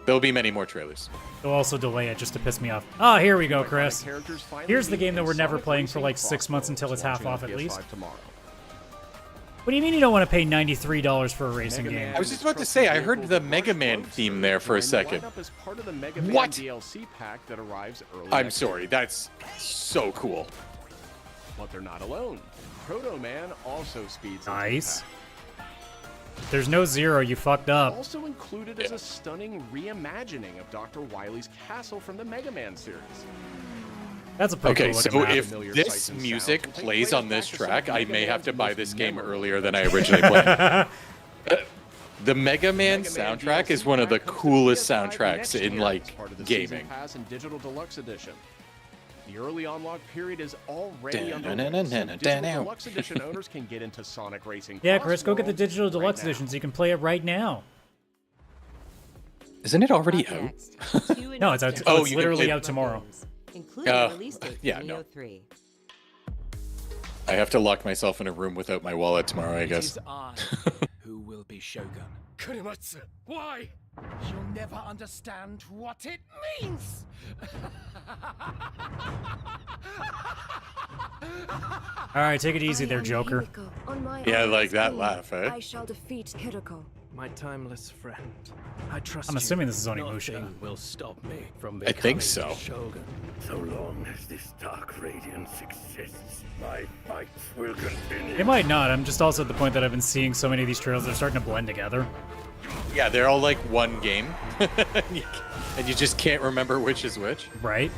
[SPEAKER 2] There'll be many more trailers.
[SPEAKER 1] They'll also delay it just to piss me off. Oh, here we go,
[SPEAKER 7] Iconic
[SPEAKER 1] Chris.
[SPEAKER 7] characters finally
[SPEAKER 1] Here's the
[SPEAKER 7] meet
[SPEAKER 1] game that
[SPEAKER 7] in
[SPEAKER 1] we're never
[SPEAKER 7] Sonic
[SPEAKER 1] playing for
[SPEAKER 7] Racing
[SPEAKER 1] like 6 months
[SPEAKER 7] Crossroads,
[SPEAKER 1] until it's half
[SPEAKER 7] launching
[SPEAKER 1] off
[SPEAKER 7] on
[SPEAKER 1] at least.
[SPEAKER 7] PS5 tomorrow.
[SPEAKER 1] What do you mean you don't want to pay $93 for a racing
[SPEAKER 7] Mega
[SPEAKER 1] game?
[SPEAKER 7] Man
[SPEAKER 2] I was just about to say, I heard the Mega Man theme there for a second.
[SPEAKER 7] Join the lineup as part of the Mega Man
[SPEAKER 2] What?
[SPEAKER 7] DLC pack that arrives early
[SPEAKER 2] I'm
[SPEAKER 7] next
[SPEAKER 2] sorry,
[SPEAKER 7] year.
[SPEAKER 2] that's so cool.
[SPEAKER 7] But they're not alone. Proto Man also speeds into the
[SPEAKER 1] Nice.
[SPEAKER 7] pack.
[SPEAKER 1] there's no Zero, you fucked up.
[SPEAKER 7] Also included is a stunning reimagining of Dr. Wily's castle from the Mega Man series.
[SPEAKER 1] That's a pretty
[SPEAKER 2] Okay,
[SPEAKER 1] cool
[SPEAKER 2] so
[SPEAKER 1] looking map.
[SPEAKER 2] if
[SPEAKER 7] Familiar
[SPEAKER 2] this
[SPEAKER 7] sights and
[SPEAKER 2] music
[SPEAKER 7] sounds will take
[SPEAKER 2] plays
[SPEAKER 7] place
[SPEAKER 2] on this
[SPEAKER 7] back to some
[SPEAKER 2] track,
[SPEAKER 7] of
[SPEAKER 2] I
[SPEAKER 7] Mega
[SPEAKER 2] may have to
[SPEAKER 7] Man's
[SPEAKER 2] buy
[SPEAKER 7] most
[SPEAKER 2] this game
[SPEAKER 7] memorable
[SPEAKER 2] earlier than I originally planned. The Mega Man
[SPEAKER 7] Mega Man
[SPEAKER 2] soundtrack is
[SPEAKER 7] DLC
[SPEAKER 2] one of the
[SPEAKER 7] pack comes to
[SPEAKER 2] coolest
[SPEAKER 7] PS5
[SPEAKER 2] soundtracks
[SPEAKER 7] next
[SPEAKER 2] in
[SPEAKER 7] year
[SPEAKER 2] like
[SPEAKER 7] as part of the Season
[SPEAKER 2] gaming.
[SPEAKER 7] Pass and Digital Deluxe Edition. The early unlock period is already underway, so Digital Deluxe Edition owners can get into Sonic Racing.
[SPEAKER 1] Yeah, Chris, go get the
[SPEAKER 7] Crossworlds
[SPEAKER 1] digital
[SPEAKER 7] right
[SPEAKER 1] deluxe
[SPEAKER 7] now.
[SPEAKER 1] edition so you can play it right now.
[SPEAKER 2] Isn't it already
[SPEAKER 8] Up
[SPEAKER 2] out?
[SPEAKER 8] next, two
[SPEAKER 1] No, it's out.
[SPEAKER 8] announcements
[SPEAKER 2] Oh,
[SPEAKER 1] It's
[SPEAKER 2] you can
[SPEAKER 1] literally
[SPEAKER 2] play-
[SPEAKER 1] out tomorrow.
[SPEAKER 8] games, including the release date
[SPEAKER 2] yeah,
[SPEAKER 8] for
[SPEAKER 2] no.
[SPEAKER 8] Neo 3.
[SPEAKER 2] I have to lock myself in a room without my wallet tomorrow, I guess.
[SPEAKER 9] It is I who will be Shogun.
[SPEAKER 10] Kurimatsu, why? You'll never understand what it means!
[SPEAKER 1] All right, take it easy there, Joker.
[SPEAKER 2] Yeah, like that laugh, eh?
[SPEAKER 3] I shall defeat Hiroko.
[SPEAKER 9] My timeless friend. I trust
[SPEAKER 1] I'm
[SPEAKER 9] you.
[SPEAKER 1] assuming this is Onimusha.
[SPEAKER 9] Nothing will stop me from
[SPEAKER 2] I think
[SPEAKER 9] becoming
[SPEAKER 2] so.
[SPEAKER 9] Shogun.
[SPEAKER 10] So long as this dark radiance exists, my fights will continue.
[SPEAKER 1] It might not. I'm just also at the point that I've been seeing so many of these trails, they're starting to blend together.
[SPEAKER 2] Yeah, they're all like one game. And you just can't remember which is which.
[SPEAKER 1] Right?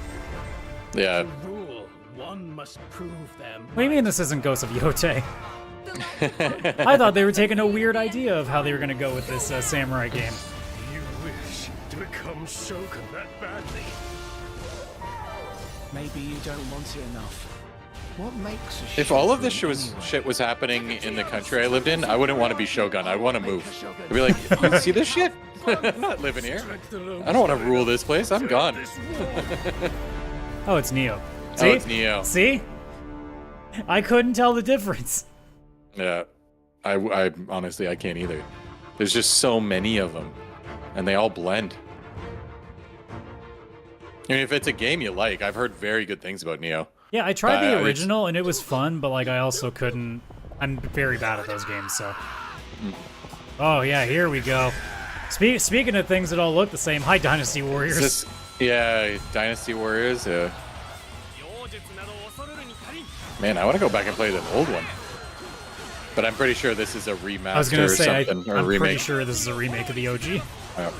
[SPEAKER 2] Yeah.
[SPEAKER 9] Rule. One must prove them.
[SPEAKER 1] What do you mean this isn't Ghost of Yote? I thought they were taking a weird idea of how they were going to go with this samurai game.
[SPEAKER 10] You wish to become Shogun that badly.
[SPEAKER 9] Maybe you don't want it enough. What makes a
[SPEAKER 2] If all of
[SPEAKER 9] Shogun
[SPEAKER 2] this
[SPEAKER 9] anyway?
[SPEAKER 2] shit was happening in the country I lived in, I wouldn't want to be Shogun. I want to move. I'd be like, you see this shit? I'm not living here. I don't want to rule this place. I'm gone.
[SPEAKER 1] Oh, it's Neo.
[SPEAKER 2] Oh,
[SPEAKER 1] See?
[SPEAKER 2] it's Neo.
[SPEAKER 1] See? I couldn't tell the difference.
[SPEAKER 2] Yeah. I honestly, I can't either. There's just so many of them. And they all blend. I mean, if it's a game you like, I've heard very good things about Neo.
[SPEAKER 1] Yeah, I tried the
[SPEAKER 2] it's-
[SPEAKER 1] original and it was fun, but like I also couldn't. I'm very bad at those games, so. Oh yeah, here we go. Speaking of things that all look the same, hi Dynasty Warriors.
[SPEAKER 2] Is this, yeah, Dynasty Warriors. Man, I want to go back and play the old one. But I'm pretty sure this is a remaster
[SPEAKER 1] I was gonna say,
[SPEAKER 2] or something, or a
[SPEAKER 1] I'm pretty
[SPEAKER 2] remake.
[SPEAKER 1] sure this is a remake of the OG.
[SPEAKER 2] Yeah.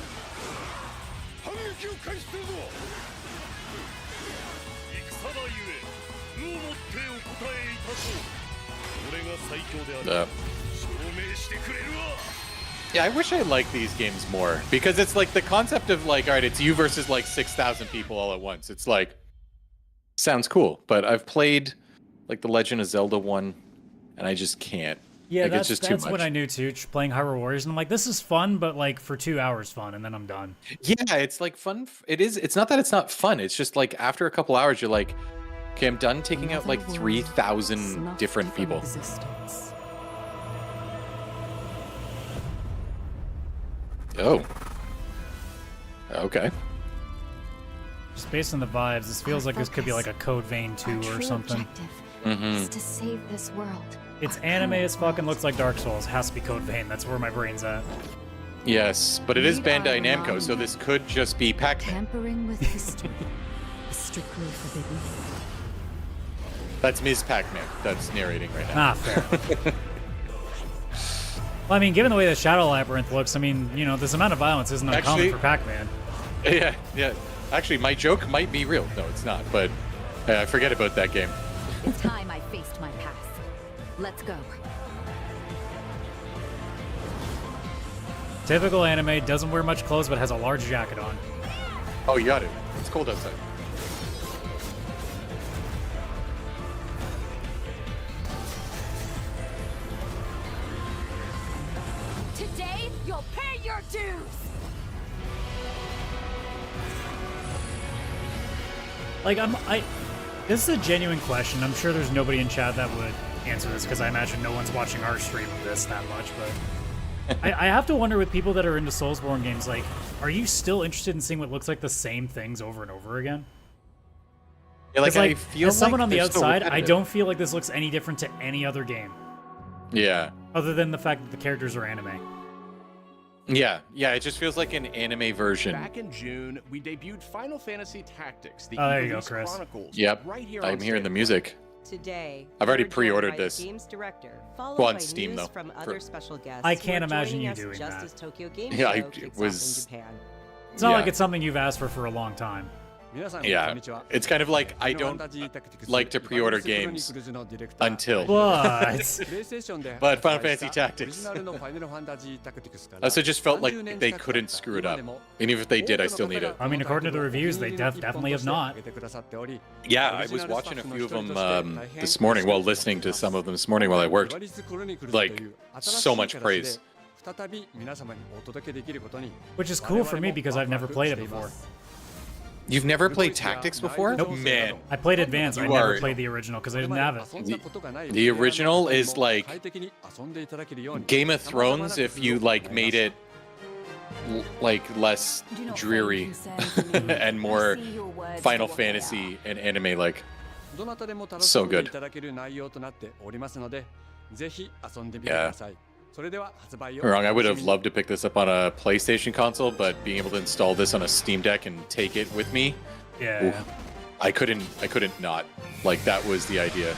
[SPEAKER 2] Yeah, I wish I liked these games more because it's like the concept of like, all right, it's you versus like 6,000 people all at once. It's like, sounds cool, but I've played like the Legend of Zelda one, and I just can't.
[SPEAKER 1] Yeah,
[SPEAKER 2] like,
[SPEAKER 1] that's
[SPEAKER 2] it's just too much.
[SPEAKER 1] what I knew too. Playing Hyrule Warriors, and I'm like, this is fun, but like for 2 hours fun, and then I'm done.
[SPEAKER 2] Yeah, it's like fun. It is. It's not that it's not fun. It's just like after a couple hours, you're like, okay, I'm done taking out like 3,000 different people. Oh. Okay.
[SPEAKER 1] Just based on the vibes, this feels like this could be like a Code Vein 2 or something.
[SPEAKER 3] Is to save this world.
[SPEAKER 1] It's anime as fucking looks like Dark Souls. Has to be Code Vein. That's where my brain's at.
[SPEAKER 2] Yes, but it is
[SPEAKER 3] Read
[SPEAKER 2] Bandai
[SPEAKER 3] our
[SPEAKER 2] Namco,
[SPEAKER 3] mind.
[SPEAKER 2] so this could just be Pac-Man.
[SPEAKER 3] Tampering with history is strictly forbidden.
[SPEAKER 2] That's Ms. Pac-Man that's narrating right now.
[SPEAKER 1] Ah, fair. Well, I mean, given the way the Shadow Labyrinth looks, I mean, you know, this amount of violence isn't uncommon
[SPEAKER 2] Actually-
[SPEAKER 1] for Pac-Man.
[SPEAKER 2] Yeah, yeah. Actually, my joke might be real. No, it's not, but I forget about that game.
[SPEAKER 3] It's time I faced my past. Let's go.
[SPEAKER 1] Typical anime, doesn't wear much clothes, but has a large jacket on.
[SPEAKER 2] Oh, you got it. It's cold outside.
[SPEAKER 6] Today, you'll pay your dues!
[SPEAKER 1] Like, this is a genuine question. I'm sure there's nobody in chat that would answer this, because I imagine no one's watching our stream of this that much, but I have to wonder with people that are into Soulsborne games, like, are you still interested in seeing what looks like the same things over and over again?
[SPEAKER 2] Yeah, like,
[SPEAKER 1] 'Cause,
[SPEAKER 2] I feel
[SPEAKER 1] as someone
[SPEAKER 2] like
[SPEAKER 1] on the
[SPEAKER 2] they're so
[SPEAKER 1] outside, I
[SPEAKER 2] repetitive.
[SPEAKER 1] don't feel like this looks any different to any other game,
[SPEAKER 2] Yeah.
[SPEAKER 1] other than the fact that the characters are anime.
[SPEAKER 2] Yeah, yeah, it just feels like an anime version.
[SPEAKER 7] Back in June, we debuted Final Fantasy Tactics, the
[SPEAKER 1] Oh, there you go,
[SPEAKER 7] Ivalice
[SPEAKER 1] Chris.
[SPEAKER 7] Chronicles.
[SPEAKER 2] Yep,
[SPEAKER 7] Right here
[SPEAKER 2] I'm
[SPEAKER 7] on
[SPEAKER 2] hearing the
[SPEAKER 7] Stadia.
[SPEAKER 2] music.
[SPEAKER 8] Today,
[SPEAKER 2] I've already
[SPEAKER 8] we're joined
[SPEAKER 2] pre-ordered
[SPEAKER 8] by the
[SPEAKER 2] this.
[SPEAKER 8] game's director, followed
[SPEAKER 2] Well, on
[SPEAKER 8] by
[SPEAKER 2] Steam,
[SPEAKER 8] news
[SPEAKER 2] though,
[SPEAKER 8] from
[SPEAKER 2] for-
[SPEAKER 8] other special guests.
[SPEAKER 1] I
[SPEAKER 8] who
[SPEAKER 1] can't
[SPEAKER 8] are
[SPEAKER 1] imagine
[SPEAKER 8] joining
[SPEAKER 1] you
[SPEAKER 8] us
[SPEAKER 1] doing
[SPEAKER 8] just
[SPEAKER 1] that.
[SPEAKER 8] as Tokyo Game
[SPEAKER 2] Yeah,
[SPEAKER 8] Show
[SPEAKER 2] it
[SPEAKER 8] kicks
[SPEAKER 2] was-
[SPEAKER 8] off in Japan.
[SPEAKER 1] It's not
[SPEAKER 2] Yeah.
[SPEAKER 1] like it's something you've asked for a long time.
[SPEAKER 2] Yeah, it's kind of like I don't like to pre-order games until.
[SPEAKER 1] What?
[SPEAKER 2] But Final Fantasy Tactics. So it just felt like they couldn't screw it up. And even if they did, I still need it.
[SPEAKER 1] I mean, according to the reviews, they definitely have not.
[SPEAKER 2] Yeah, I was watching a few of them this morning, while listening to some of them this morning while I worked. Like, so much praise.
[SPEAKER 1] Which is cool for me because I've never played it before.
[SPEAKER 2] You've never played Tactics before?
[SPEAKER 1] Nope.
[SPEAKER 2] Man.
[SPEAKER 1] I played Advance. I
[SPEAKER 2] You
[SPEAKER 1] never
[SPEAKER 2] are-
[SPEAKER 1] played the original because I didn't have it.
[SPEAKER 2] The original is like Game of Thrones if you like made it like less dreary and more Final Fantasy and anime like. So good. Yeah. Wrong, I would have loved to pick this up on a PlayStation console, but being able to install this on a Steam Deck and take it with me,
[SPEAKER 1] Yeah.
[SPEAKER 2] oof, I couldn't not. Like, that was the idea.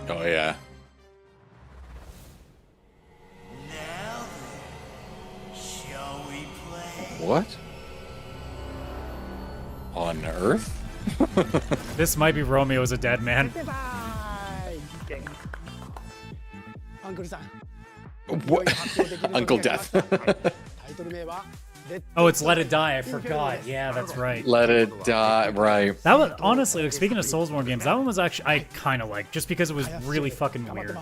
[SPEAKER 2] Oh yeah.
[SPEAKER 9] Now then, shall we play?
[SPEAKER 2] What? On Earth?
[SPEAKER 1] This might be Romeo as a dead man.
[SPEAKER 2] What? Uncle Death.
[SPEAKER 1] Oh, it's Let It Die. I forgot. Yeah, that's right.
[SPEAKER 2] Let It Die. Right.
[SPEAKER 1] That was honestly, like, speaking of Soulsborne games, that one was actually I kind of liked just because it was really fucking weird.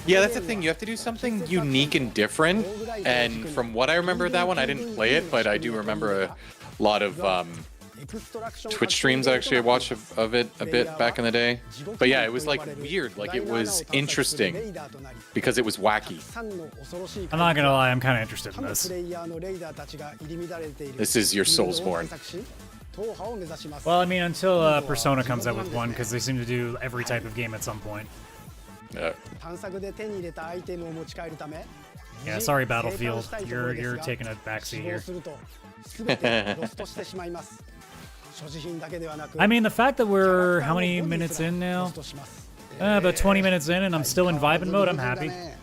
[SPEAKER 2] Yeah, that's the thing. You have to do something unique and different. And from what I remember of that one, I didn't play it, but I do remember a lot of Twitch streams actually I watched of it a bit back in the day. But yeah, it was like weird. Like, it was interesting because it was wacky.
[SPEAKER 1] I'm not gonna lie, I'm kind of interested in this.
[SPEAKER 2] This is your Soulsborne.
[SPEAKER 1] Well, I mean, until Persona comes out with one, because they seem to do every type of game at some point. Yeah, sorry, Battlefield. You're taking a backseat here. I mean, the fact that we're how many minutes in now? About 20 minutes in, and I'm still in vibing mode. I'm happy.
[SPEAKER 2] Yeah,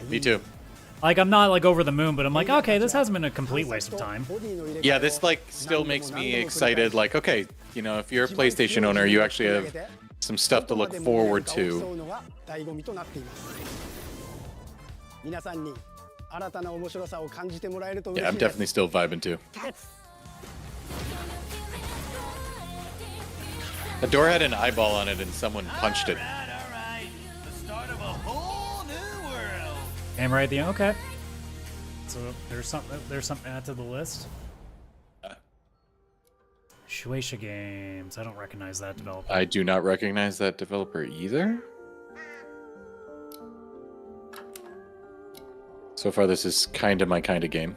[SPEAKER 2] me too.
[SPEAKER 1] Like, I'm not like over the moon, but I'm like, okay, this hasn't been a complete waste of time.
[SPEAKER 2] Yeah, this like still makes me excited. Like, okay, you know, if you're a PlayStation owner, you actually have some stuff to look forward to. Yeah, I'm definitely still vibing too. The door had an eyeball on it and someone punched it.
[SPEAKER 9] Alright. The start of a whole new world.
[SPEAKER 1] Game right at the end. Okay. So there's something add to the list. Shueisha Games. I don't recognize that developer.
[SPEAKER 2] I do not recognize that developer either. So far, this is kind of my kind of game.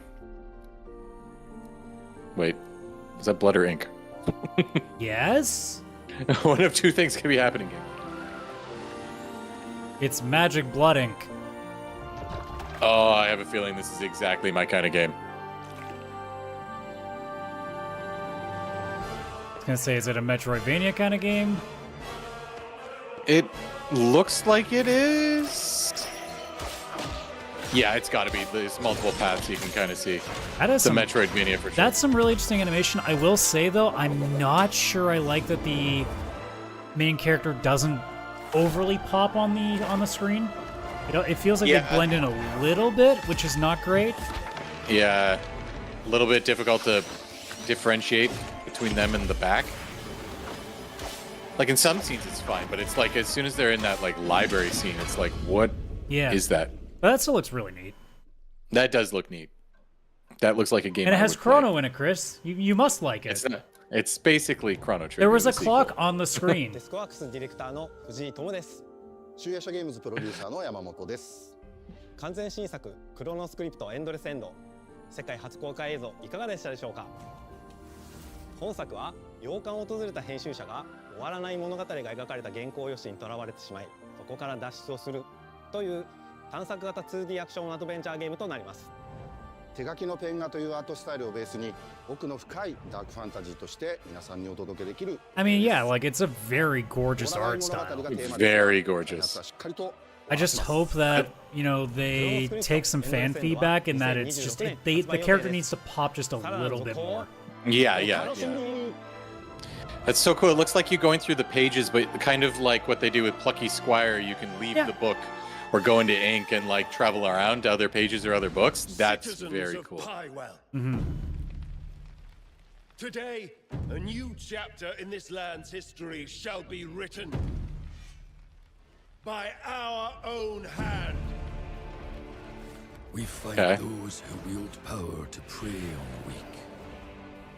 [SPEAKER 2] Wait, is that blood or ink?
[SPEAKER 1] Yes?
[SPEAKER 2] One of two things could be happening here.
[SPEAKER 1] It's Magic Blood Ink.
[SPEAKER 2] Oh, I have a feeling this is exactly my kind of game.
[SPEAKER 1] I was gonna say, is it a Metroidvania kind of game?
[SPEAKER 2] It looks like it is. Yeah, it's got to be. There's multiple paths you can kind of see.
[SPEAKER 1] That is
[SPEAKER 2] It's a
[SPEAKER 1] some,
[SPEAKER 2] Metroidvania for sure.
[SPEAKER 1] That's some really interesting animation. I will say, though, I'm not sure I like that the main character doesn't overly pop on the screen. It feels like they blend in a little bit, which is not great.
[SPEAKER 2] Yeah, a little bit difficult to differentiate between them and the back. Like in some scenes it's fine, but it's like as soon as they're in that like library scene, it's like, what is that?
[SPEAKER 1] But that still looks really neat.
[SPEAKER 2] That does look neat. That looks like a game.
[SPEAKER 1] And it
[SPEAKER 2] I
[SPEAKER 1] has
[SPEAKER 2] would play.
[SPEAKER 1] Chrono in it, Chris. You must like it.
[SPEAKER 2] It's basically Chrono Trigger.
[SPEAKER 1] There was a
[SPEAKER 2] the sequel.
[SPEAKER 1] clock on the screen.
[SPEAKER 11] デスクワークスディレクターの藤井智です。集英社ゲームズプロデューサーの山本です。完全新作クロノスクリプトエンドレスエンド世界初公開映像いかがでしたでしょうか。本作は洋館を訪れた編集者が終わらない物語が描かれた原稿用紙にとらわれてしまい、そこから脱出をするという探索型 2D アクションアドベンチャーゲームとなります。
[SPEAKER 12] 手書きのペン画というアートスタイルをベースに奥の深いダークファンタジーとして皆さんにお届けできる
[SPEAKER 1] I mean, yeah, like it's a very gorgeous art style.
[SPEAKER 2] Very gorgeous.
[SPEAKER 1] I just hope that, you know, they take some fan feedback and that it's just the character needs to pop just a little bit more.
[SPEAKER 2] Yeah. That's so cool. It looks like you're going through the pages, but kind of like what they do with Plucky Squire, you can leave the book or go into ink and like travel around to other pages or other books. That's very cool.
[SPEAKER 13] Today, a new chapter in this land's history shall be written by our own hand.
[SPEAKER 10] We fight those who wield power to prey on the weak.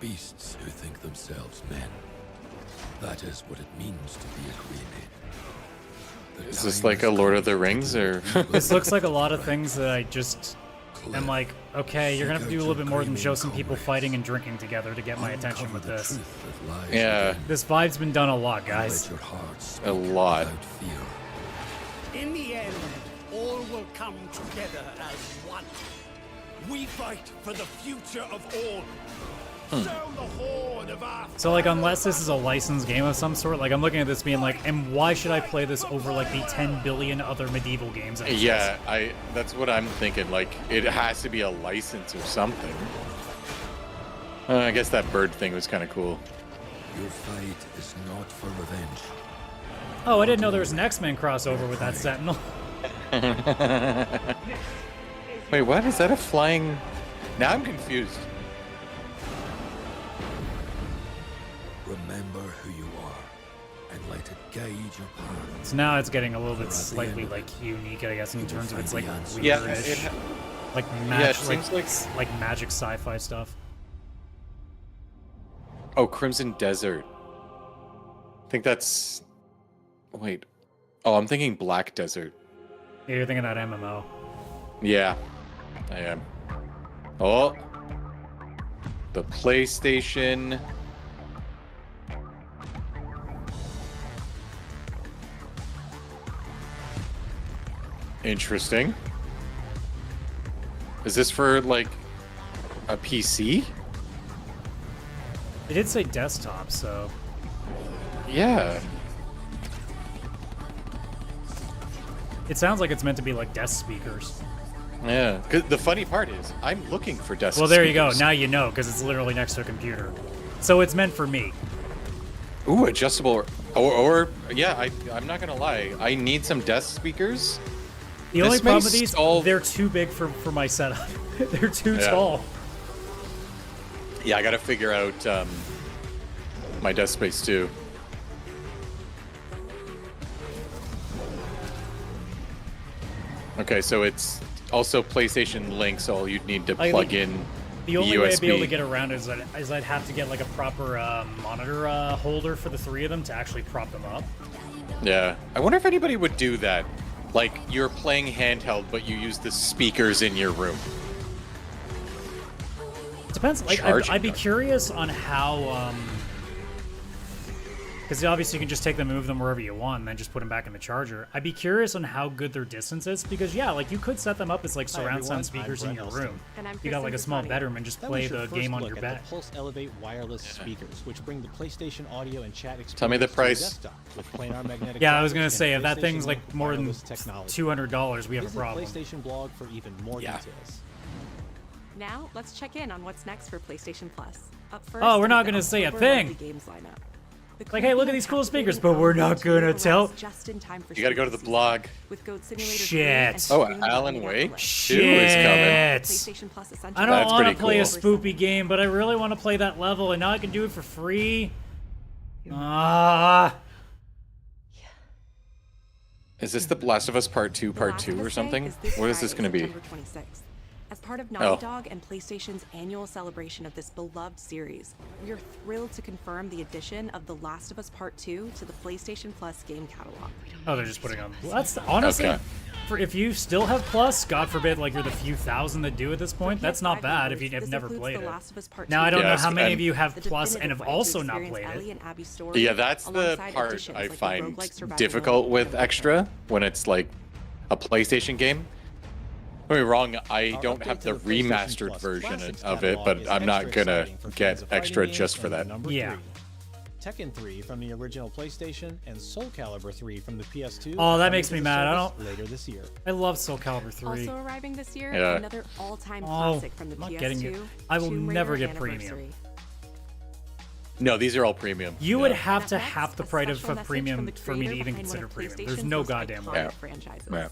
[SPEAKER 10] Beasts who think themselves men. That is what it means to be a Greyman.
[SPEAKER 2] Is this like a Lord of the Rings or?
[SPEAKER 1] This looks like a lot of things that I just am like, okay, you're gonna have to do a little bit more than show some people fighting and drinking together to get my attention with this.
[SPEAKER 2] Yeah.
[SPEAKER 1] This vibe's been done a lot, guys.
[SPEAKER 2] A lot.
[SPEAKER 13] In the end, all will come together as one. We fight for the future of all. Sound the horn of our
[SPEAKER 1] So like, unless this is a licensed game of some sort, like I'm looking at this being like, and why should I play this over like the 10 billion other medieval games? That
[SPEAKER 2] Yeah, that's what I'm thinking. Like, it has to be a license or something. I guess that bird thing was kind of cool.
[SPEAKER 10] Your fight is not for revenge.
[SPEAKER 1] Oh, I didn't know there was an X-Men crossover with that Sentinel.
[SPEAKER 2] Wait, what? Is that a flying... Now I'm confused.
[SPEAKER 10] Remember who you are and let it guide your path.
[SPEAKER 1] So now it's getting a little bit slightly like unique, I guess, in terms of its like weird-ish,
[SPEAKER 2] Yeah,
[SPEAKER 1] like
[SPEAKER 2] it seems
[SPEAKER 1] like magic sci-fi stuff.
[SPEAKER 2] Oh, Crimson Desert. I think that's... Wait. Oh, I'm thinking Black Desert.
[SPEAKER 1] Yeah, you're thinking that MMO.
[SPEAKER 2] Yeah, I am. Oh. The PlayStation... Interesting. Is this for, like, a PC?
[SPEAKER 1] It did say desktop, so...
[SPEAKER 2] Yeah.
[SPEAKER 1] It sounds like it's meant to be like desk speakers.
[SPEAKER 2] Yeah. 'Cause the funny part is, I'm looking for desk
[SPEAKER 1] Well, there you go.
[SPEAKER 2] speakers.
[SPEAKER 1] Now you know, because it's literally next to a computer. So it's meant for me.
[SPEAKER 2] Ooh, adjustable... Or yeah, I'm not gonna lie. I need some desk speakers.
[SPEAKER 1] The only problem with these, they're too big for my setup. They're too tall.
[SPEAKER 2] Yeah, I gotta figure out my desk space too. Okay, so it's also PlayStation Link, so you'd need to plug in
[SPEAKER 1] the only
[SPEAKER 2] USB.
[SPEAKER 1] way I'd be able to get around is I'd have to get like a proper monitor holder for the three of them to actually prop them up.
[SPEAKER 2] Yeah, I wonder if anybody would do that. Like, you're playing handheld, but you use the speakers in your room.
[SPEAKER 1] Depends. Like, I'd be curious on how, because obviously you can just take them and move them wherever you want, and then just put them back in the charger. I'd be curious on how good their distance is, because yeah, like you could set them up as like surround sound speakers in your room. You got like a small bedroom and just play the game on your bed.
[SPEAKER 14] Pulse Elevate wireless speakers, which bring the PlayStation audio and chat experience
[SPEAKER 2] Tell me the
[SPEAKER 14] to
[SPEAKER 2] price.
[SPEAKER 14] your desktop with planar magnetic
[SPEAKER 1] Yeah, I was
[SPEAKER 14] drivers
[SPEAKER 1] gonna
[SPEAKER 14] and
[SPEAKER 1] say if that
[SPEAKER 14] PlayStation
[SPEAKER 1] thing's like
[SPEAKER 14] Link
[SPEAKER 1] more than
[SPEAKER 14] wireless technology.
[SPEAKER 1] $200, we have a
[SPEAKER 14] Visit
[SPEAKER 1] problem.
[SPEAKER 14] PlayStation blog for even more details.
[SPEAKER 15] Now, let's check in on what's next for PlayStation Plus. Up first,
[SPEAKER 1] Oh, we're not
[SPEAKER 15] is the
[SPEAKER 1] gonna say a
[SPEAKER 15] October
[SPEAKER 1] thing.
[SPEAKER 15] monthly games lineup. The
[SPEAKER 1] Like, hey, look at these cool speakers, but we're not gonna tell.
[SPEAKER 15] Just in time for
[SPEAKER 2] You gotta go to the blog.
[SPEAKER 15] with Goat Simulator 3
[SPEAKER 1] Shit.
[SPEAKER 15] and
[SPEAKER 2] Oh,
[SPEAKER 15] Scream
[SPEAKER 2] Alan
[SPEAKER 15] Living
[SPEAKER 2] Wake
[SPEAKER 15] Outlet.
[SPEAKER 2] 2 is coming.
[SPEAKER 15] PlayStation Plus Essentials.
[SPEAKER 1] I don't
[SPEAKER 2] That's
[SPEAKER 1] want to
[SPEAKER 2] pretty
[SPEAKER 1] play a
[SPEAKER 2] cool.
[SPEAKER 1] spoopy game, but I really want to play that level, and now I can do it for free. Ah.
[SPEAKER 2] Is this the Last of Us Part 2, Part 2 or something? What is this going to be?
[SPEAKER 15] September 26th. As part of Naughty Dog and PlayStation's annual celebration of this beloved series, we are thrilled to confirm the addition of The Last of Us Part 2 to the PlayStation Plus game catalog.
[SPEAKER 1] Oh, they're just putting on. Well, that's honestly, for if you still have Plus, God forbid, like you're the few thousand that do at this point. That's not bad if you have never played it. Now I don't know how many of you have Plus and have also not played it.
[SPEAKER 2] Yeah, that's the part I find difficult with Extra when it's like a PlayStation game. Don't be wrong, I don't have the remastered version of it, but I'm not gonna get extra just for that.
[SPEAKER 1] Yeah.
[SPEAKER 14] Tekken 3 from the original PlayStation, and Soul Calibur 3 from the PS2.
[SPEAKER 1] Oh, that makes me mad. I don't.
[SPEAKER 14] Later this year.
[SPEAKER 1] I love Soul Calibur 3.
[SPEAKER 15] Also arriving this year,
[SPEAKER 2] Yeah.
[SPEAKER 15] another all-time classic from the
[SPEAKER 1] I'm not
[SPEAKER 15] PS2.
[SPEAKER 1] getting it. I will
[SPEAKER 15] Tomb
[SPEAKER 1] never
[SPEAKER 15] Raider
[SPEAKER 1] get premium.
[SPEAKER 15] Anniversary.
[SPEAKER 2] No, these are all premium.
[SPEAKER 1] You
[SPEAKER 2] Yeah.
[SPEAKER 1] would have to
[SPEAKER 15] And
[SPEAKER 1] have
[SPEAKER 15] that's
[SPEAKER 1] the
[SPEAKER 15] a
[SPEAKER 1] price
[SPEAKER 15] special
[SPEAKER 1] of
[SPEAKER 15] message from
[SPEAKER 1] premium
[SPEAKER 15] the
[SPEAKER 1] for me to
[SPEAKER 15] creator
[SPEAKER 1] even
[SPEAKER 15] behind one
[SPEAKER 1] consider
[SPEAKER 15] of
[SPEAKER 1] premium.
[SPEAKER 15] PlayStation's
[SPEAKER 1] There's no
[SPEAKER 15] most
[SPEAKER 1] goddamn way.
[SPEAKER 15] iconic franchises.
[SPEAKER 2] Yeah.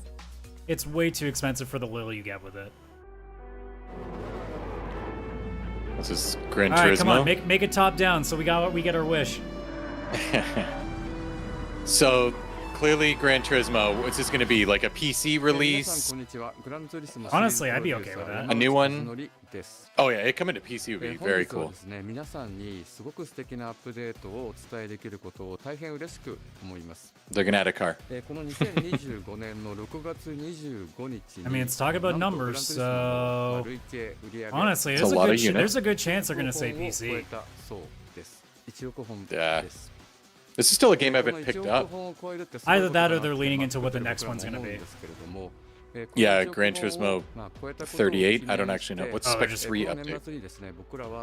[SPEAKER 1] It's way too expensive for the little you get with it.
[SPEAKER 2] This is Gran
[SPEAKER 1] All right, come on,
[SPEAKER 2] Turismo.
[SPEAKER 1] make it top down so we get our wish.
[SPEAKER 2] So clearly, Gran Turismo. What's this going to be? Like a PC release?
[SPEAKER 1] Honestly, I'd be okay with that.
[SPEAKER 2] A new one? Oh yeah, it coming to PC would be very cool.
[SPEAKER 16] 皆さんにすごく素敵なアップデートをお伝えできることを大変嬉しく思います。
[SPEAKER 2] They're gonna add a car.
[SPEAKER 16] この2025年の6月25日に
[SPEAKER 1] I mean, it's talking about numbers, so honestly,
[SPEAKER 2] It's a lot of units.
[SPEAKER 1] there's a good chance they're gonna say PC.
[SPEAKER 16] そうです。1億本
[SPEAKER 2] Yeah.
[SPEAKER 16] です。
[SPEAKER 2] This is still a game I haven't picked up.
[SPEAKER 1] Either that or they're leaning into what the next one's gonna be.
[SPEAKER 2] Yeah, Gran Turismo 38. I don't actually know. What's
[SPEAKER 1] Oh,
[SPEAKER 2] Spec
[SPEAKER 1] they're just-
[SPEAKER 2] 3 update?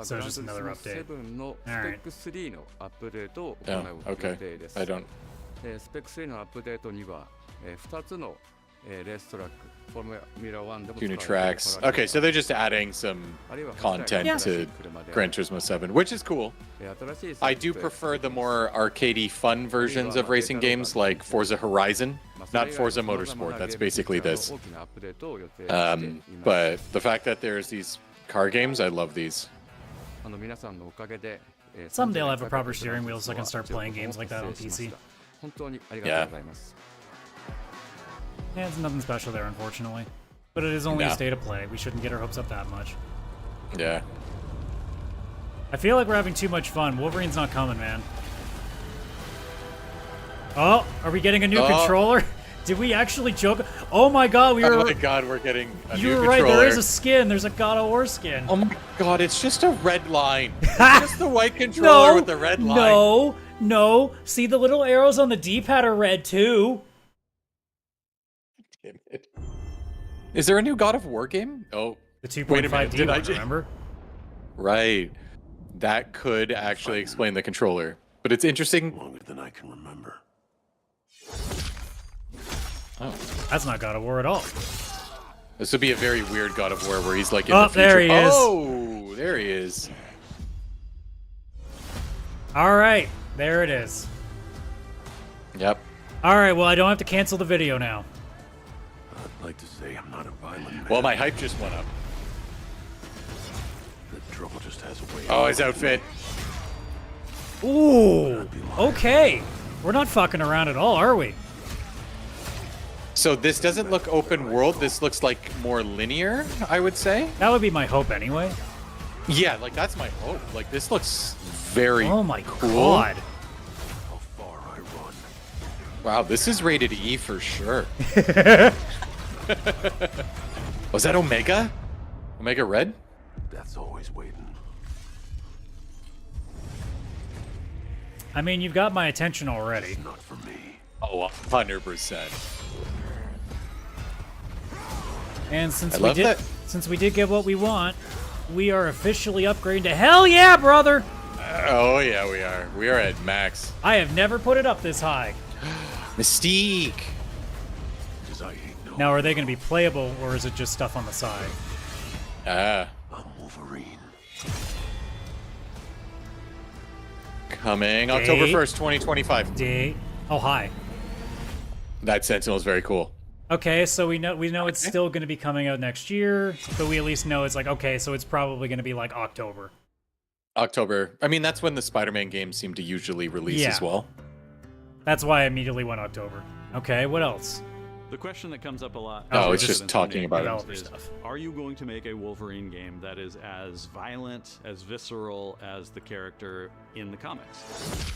[SPEAKER 1] So it's just another update. Alright.
[SPEAKER 2] Oh, okay. I don't.
[SPEAKER 16] スペック3のアップデートには2つのレーストラック、フォーミュラ1でも
[SPEAKER 2] Two new tracks. Okay, so they're just adding some content to Gran Turismo 7, which is cool. I do prefer the more arcadey fun versions of racing games like Forza Horizon, not Forza Motorsport. That's basically this. But the fact that there's these car games, I love these.
[SPEAKER 1] Someday I'll have a proper steering wheel so I can start playing games like that on PC.
[SPEAKER 2] Yeah.
[SPEAKER 1] Yeah, it's nothing special there, unfortunately. But it is only a state of play. We shouldn't get our hopes up that much.
[SPEAKER 2] Yeah.
[SPEAKER 1] I feel like we're having too much fun. Wolverine's not coming, man. Oh, are we getting a new controller? Did we actually joke? Oh my god, we were.
[SPEAKER 2] Oh my god, we're getting a
[SPEAKER 1] you
[SPEAKER 2] new
[SPEAKER 1] were right,
[SPEAKER 2] controller.
[SPEAKER 1] there is a skin. There's a God of War skin.
[SPEAKER 2] Oh my god, it's just a red line. It's just the white controller with the red line.
[SPEAKER 1] No. See, the little arrows on the D-pad are red too.
[SPEAKER 2] Damn it. Is there a new God of War game? Oh,
[SPEAKER 1] the 2.5D
[SPEAKER 2] wait a minute. Did I
[SPEAKER 1] remember?
[SPEAKER 2] Right. That could actually explain the controller. But it's interesting.
[SPEAKER 17] Longer than I can remember.
[SPEAKER 2] Oh.
[SPEAKER 1] That's not God of War at all.
[SPEAKER 2] This would be a very weird God of War where he's like in the future.
[SPEAKER 1] There he is.
[SPEAKER 2] Oh, there he is.
[SPEAKER 1] All right, there it is.
[SPEAKER 2] Yep.
[SPEAKER 1] All right, well, I don't have to cancel the video now.
[SPEAKER 17] I'd like to say I'm not a violent man.
[SPEAKER 2] Well, my hype just went up.
[SPEAKER 17] The trouble just has a way.
[SPEAKER 2] Oh, his outfit.
[SPEAKER 1] Ooh, okay. We're not fucking around at all, are we?
[SPEAKER 2] So this doesn't look open world. This looks like more linear, I would say.
[SPEAKER 1] That would be my hope anyway.
[SPEAKER 2] Yeah, like that's my hope. Like this looks very
[SPEAKER 1] Oh my
[SPEAKER 2] cool.
[SPEAKER 1] god.
[SPEAKER 17] How far I run.
[SPEAKER 2] Wow, this is rated E for sure. Was that Omega? Omega Red?
[SPEAKER 17] That's always waiting.
[SPEAKER 1] I mean, you've got my attention already.
[SPEAKER 17] Not for me.
[SPEAKER 2] Oh, 100%.
[SPEAKER 1] And since
[SPEAKER 2] I
[SPEAKER 1] we
[SPEAKER 2] love
[SPEAKER 1] did
[SPEAKER 2] that.
[SPEAKER 1] since we did get what we want, we are officially upgrading to hell yeah, brother.
[SPEAKER 2] Oh yeah, we are. We are at max.
[SPEAKER 1] I have never put it up this high.
[SPEAKER 2] Mystique.
[SPEAKER 1] Now, are they going to be playable, or is it just stuff on the side?
[SPEAKER 2] Ah.
[SPEAKER 17] I'm Wolverine.
[SPEAKER 2] Coming October 1st, 2025.
[SPEAKER 1] Date. Oh, hi.
[SPEAKER 2] That Sentinel is very cool.
[SPEAKER 1] Okay, so we know it's still going to be coming out next year, but we at least know it's like, okay, so it's probably going to be like October.
[SPEAKER 2] October. I mean, that's when the Spider-Man games seem to usually release as well.
[SPEAKER 1] That's why I immediately went October. Okay, what else?
[SPEAKER 18] The question that comes up a lot.
[SPEAKER 2] Oh, it's just talking about
[SPEAKER 1] developer
[SPEAKER 18] is,
[SPEAKER 1] stuff.
[SPEAKER 18] Are you going to make a Wolverine game that is as violent, as visceral as the character in the comics?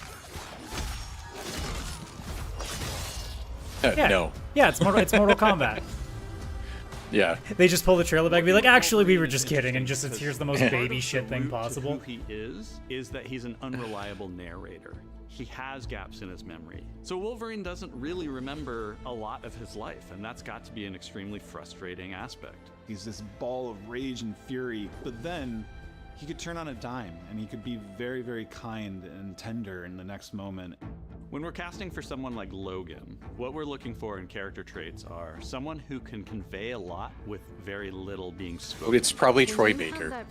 [SPEAKER 1] Yeah.
[SPEAKER 2] No.
[SPEAKER 1] Yeah, it's Mortal Kombat.
[SPEAKER 2] Yeah.
[SPEAKER 1] They just pull the trailer back and be like, actually, we were just kidding, and just
[SPEAKER 18] Because
[SPEAKER 1] here's the most
[SPEAKER 18] part
[SPEAKER 1] baby
[SPEAKER 18] of
[SPEAKER 1] shit
[SPEAKER 18] the
[SPEAKER 1] thing
[SPEAKER 18] root to
[SPEAKER 1] possible.
[SPEAKER 18] Who he is that he's an unreliable narrator. He has gaps in his memory. So Wolverine doesn't really remember a lot of his life, and that's got to be an extremely frustrating aspect.
[SPEAKER 19] He's this ball of rage and fury, but then he could turn on a dime, and he could be very, very kind and tender in the next moment.
[SPEAKER 18] When we're casting for someone like Logan, what we're looking for in character traits are someone who can convey a lot with very little being spoken.
[SPEAKER 2] It's probably Troy Baker.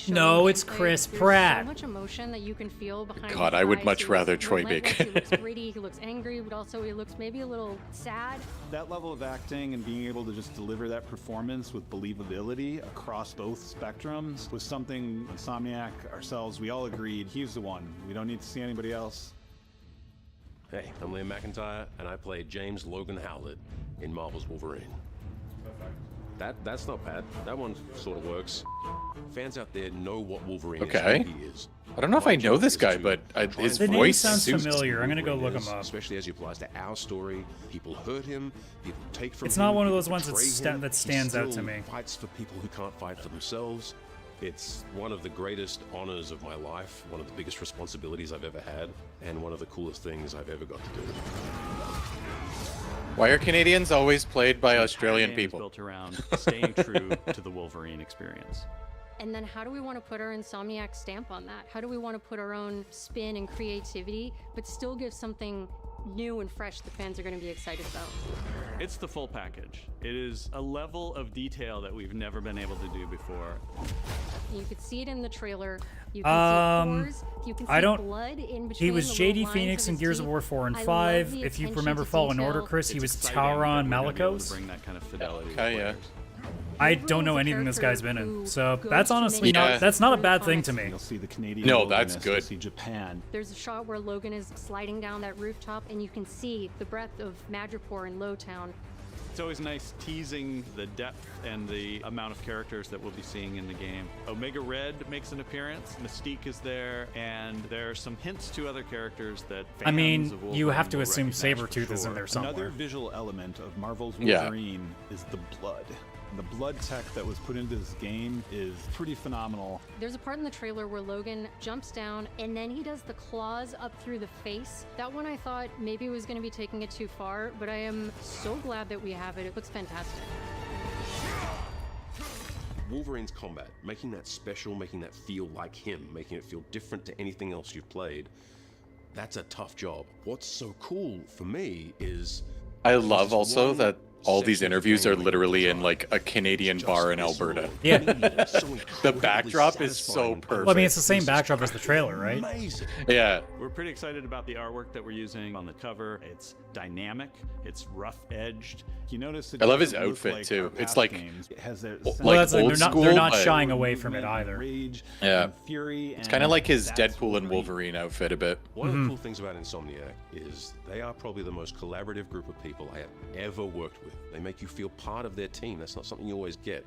[SPEAKER 1] No, it's Chris Pratt.
[SPEAKER 20] So much emotion that you can feel behind.
[SPEAKER 2] God,
[SPEAKER 20] his
[SPEAKER 2] I would
[SPEAKER 20] eyes.
[SPEAKER 2] much
[SPEAKER 20] He
[SPEAKER 2] rather
[SPEAKER 20] looks
[SPEAKER 2] Troy
[SPEAKER 20] relentless,
[SPEAKER 2] Baker.
[SPEAKER 20] He looks gritty. He looks angry, but also he looks maybe a little sad.
[SPEAKER 19] That level of acting and being able to just deliver that performance with believability across both spectrums was something Insomniac, ourselves, we all agreed he's the one. We don't need to see anybody else.
[SPEAKER 21] Hey, I'm Liam McIntyre, and I play James Logan Howlett in Marvel's Wolverine. That's not bad. That one sort of works. Fans out there know what Wolverine
[SPEAKER 2] Okay.
[SPEAKER 21] is, who he is.
[SPEAKER 2] I don't know if I know this guy, but his
[SPEAKER 1] The name
[SPEAKER 2] voice
[SPEAKER 1] sounds
[SPEAKER 2] suits.
[SPEAKER 1] familiar. I'm gonna go look him
[SPEAKER 21] Is,
[SPEAKER 1] up.
[SPEAKER 21] Especially as he applies to our story. People hurt him. People take from
[SPEAKER 1] It's
[SPEAKER 21] him.
[SPEAKER 1] not one of
[SPEAKER 21] people
[SPEAKER 1] those ones
[SPEAKER 21] betray him.
[SPEAKER 1] that
[SPEAKER 21] He
[SPEAKER 1] stands out to
[SPEAKER 21] still
[SPEAKER 1] me.
[SPEAKER 21] Fights for people who can't fight for themselves. It's one of the greatest honors of my life, one of the biggest responsibilities I've ever had, and one of the coolest things I've ever got to do.
[SPEAKER 2] Why are Canadians always played by Australian
[SPEAKER 18] Game is
[SPEAKER 2] people?
[SPEAKER 18] built around staying true to the Wolverine experience.
[SPEAKER 20] And then how do we want to put our Insomniac stamp on that? How do we want to put our own spin and creativity, but still give something new and fresh the fans are going to be excited about?
[SPEAKER 18] It's the full package. It is a level of detail that we've never been able to do before.
[SPEAKER 20] You could see it in the trailer. You can see pores. You can see
[SPEAKER 1] I don't.
[SPEAKER 20] blood in between.
[SPEAKER 1] He was
[SPEAKER 20] the little
[SPEAKER 1] JD
[SPEAKER 20] lines
[SPEAKER 1] Phoenix
[SPEAKER 20] of
[SPEAKER 1] in
[SPEAKER 20] his
[SPEAKER 1] Gears of
[SPEAKER 20] teeth.
[SPEAKER 1] War 4 and
[SPEAKER 20] I love
[SPEAKER 1] 5.
[SPEAKER 20] the
[SPEAKER 1] If you
[SPEAKER 20] attention
[SPEAKER 1] remember
[SPEAKER 20] to
[SPEAKER 1] Fallen
[SPEAKER 20] detail.
[SPEAKER 1] Order, Chris, he
[SPEAKER 18] It's
[SPEAKER 1] was
[SPEAKER 18] exciting that
[SPEAKER 1] Tauron
[SPEAKER 18] we're gonna be able to
[SPEAKER 1] Malakos.
[SPEAKER 18] bring that kind of fidelity to
[SPEAKER 2] Okay, yeah.
[SPEAKER 18] players.
[SPEAKER 1] I don't know anything this guy's been in, so that's honestly
[SPEAKER 2] Yeah.
[SPEAKER 1] not. That's not a bad thing to me.
[SPEAKER 19] You'll see the Canadian
[SPEAKER 2] No, that's
[SPEAKER 19] wilderness,
[SPEAKER 2] good.
[SPEAKER 19] You'll see Japan.
[SPEAKER 20] There's a shot where Logan is sliding down that rooftop, and you can see the breadth of Madripoor in Lowtown.
[SPEAKER 18] It's always nice teasing the depth and the amount of characters that we'll be seeing in the game. Omega Red makes an appearance, Mystique is there, and there are some hints to other characters that fans
[SPEAKER 1] I mean,
[SPEAKER 18] of
[SPEAKER 1] you
[SPEAKER 18] Wolverine
[SPEAKER 1] have to
[SPEAKER 18] will
[SPEAKER 1] assume
[SPEAKER 18] recognize for
[SPEAKER 1] Sabretooth is in
[SPEAKER 18] sure.
[SPEAKER 1] there somewhere.
[SPEAKER 19] Another visual element of Marvel's
[SPEAKER 2] Yeah.
[SPEAKER 19] Wolverine is the blood. The blood tech that was put into this game is pretty phenomenal.
[SPEAKER 20] There's a part in the trailer where Logan jumps down and then he does the claws up through the face. That one I thought maybe was going to be taking it too far, but I am so glad that we have it. It looks fantastic.
[SPEAKER 21] Wolverine's combat, making that special, making that feel like him, making it feel different to anything else you've played, that's a tough job. What's so cool for me is...
[SPEAKER 2] I love also
[SPEAKER 21] one
[SPEAKER 2] that all these
[SPEAKER 21] section of
[SPEAKER 2] interviews
[SPEAKER 21] the
[SPEAKER 2] are
[SPEAKER 21] game
[SPEAKER 2] literally in like a Canadian bar in Alberta.
[SPEAKER 1] Yeah.
[SPEAKER 2] The backdrop is so perfect.
[SPEAKER 1] Well, I mean, it's the same backdrop as the trailer, right?
[SPEAKER 21] Amazing.
[SPEAKER 2] Yeah.
[SPEAKER 18] We're pretty excited about the artwork that we're using on the cover. It's dynamic, it's rough-edged.
[SPEAKER 19] You notice it
[SPEAKER 2] I love his
[SPEAKER 19] doesn't look
[SPEAKER 2] outfit
[SPEAKER 19] like
[SPEAKER 2] too.
[SPEAKER 19] our
[SPEAKER 2] It's
[SPEAKER 19] past
[SPEAKER 2] like
[SPEAKER 19] games. It has that
[SPEAKER 2] like
[SPEAKER 1] Well, that's like,
[SPEAKER 2] old
[SPEAKER 1] they're
[SPEAKER 2] school.
[SPEAKER 1] not
[SPEAKER 2] but-
[SPEAKER 1] shying away from it
[SPEAKER 19] movement,
[SPEAKER 1] either.
[SPEAKER 19] Rage
[SPEAKER 2] Yeah.
[SPEAKER 19] and fury.
[SPEAKER 2] It's kind of like his
[SPEAKER 19] that's
[SPEAKER 2] Deadpool and Wolverine outfit a bit.
[SPEAKER 21] One of the cool things about Insomniac is they are probably the most collaborative group of people I have ever worked with. They make you feel part of their team. That's not something you always get.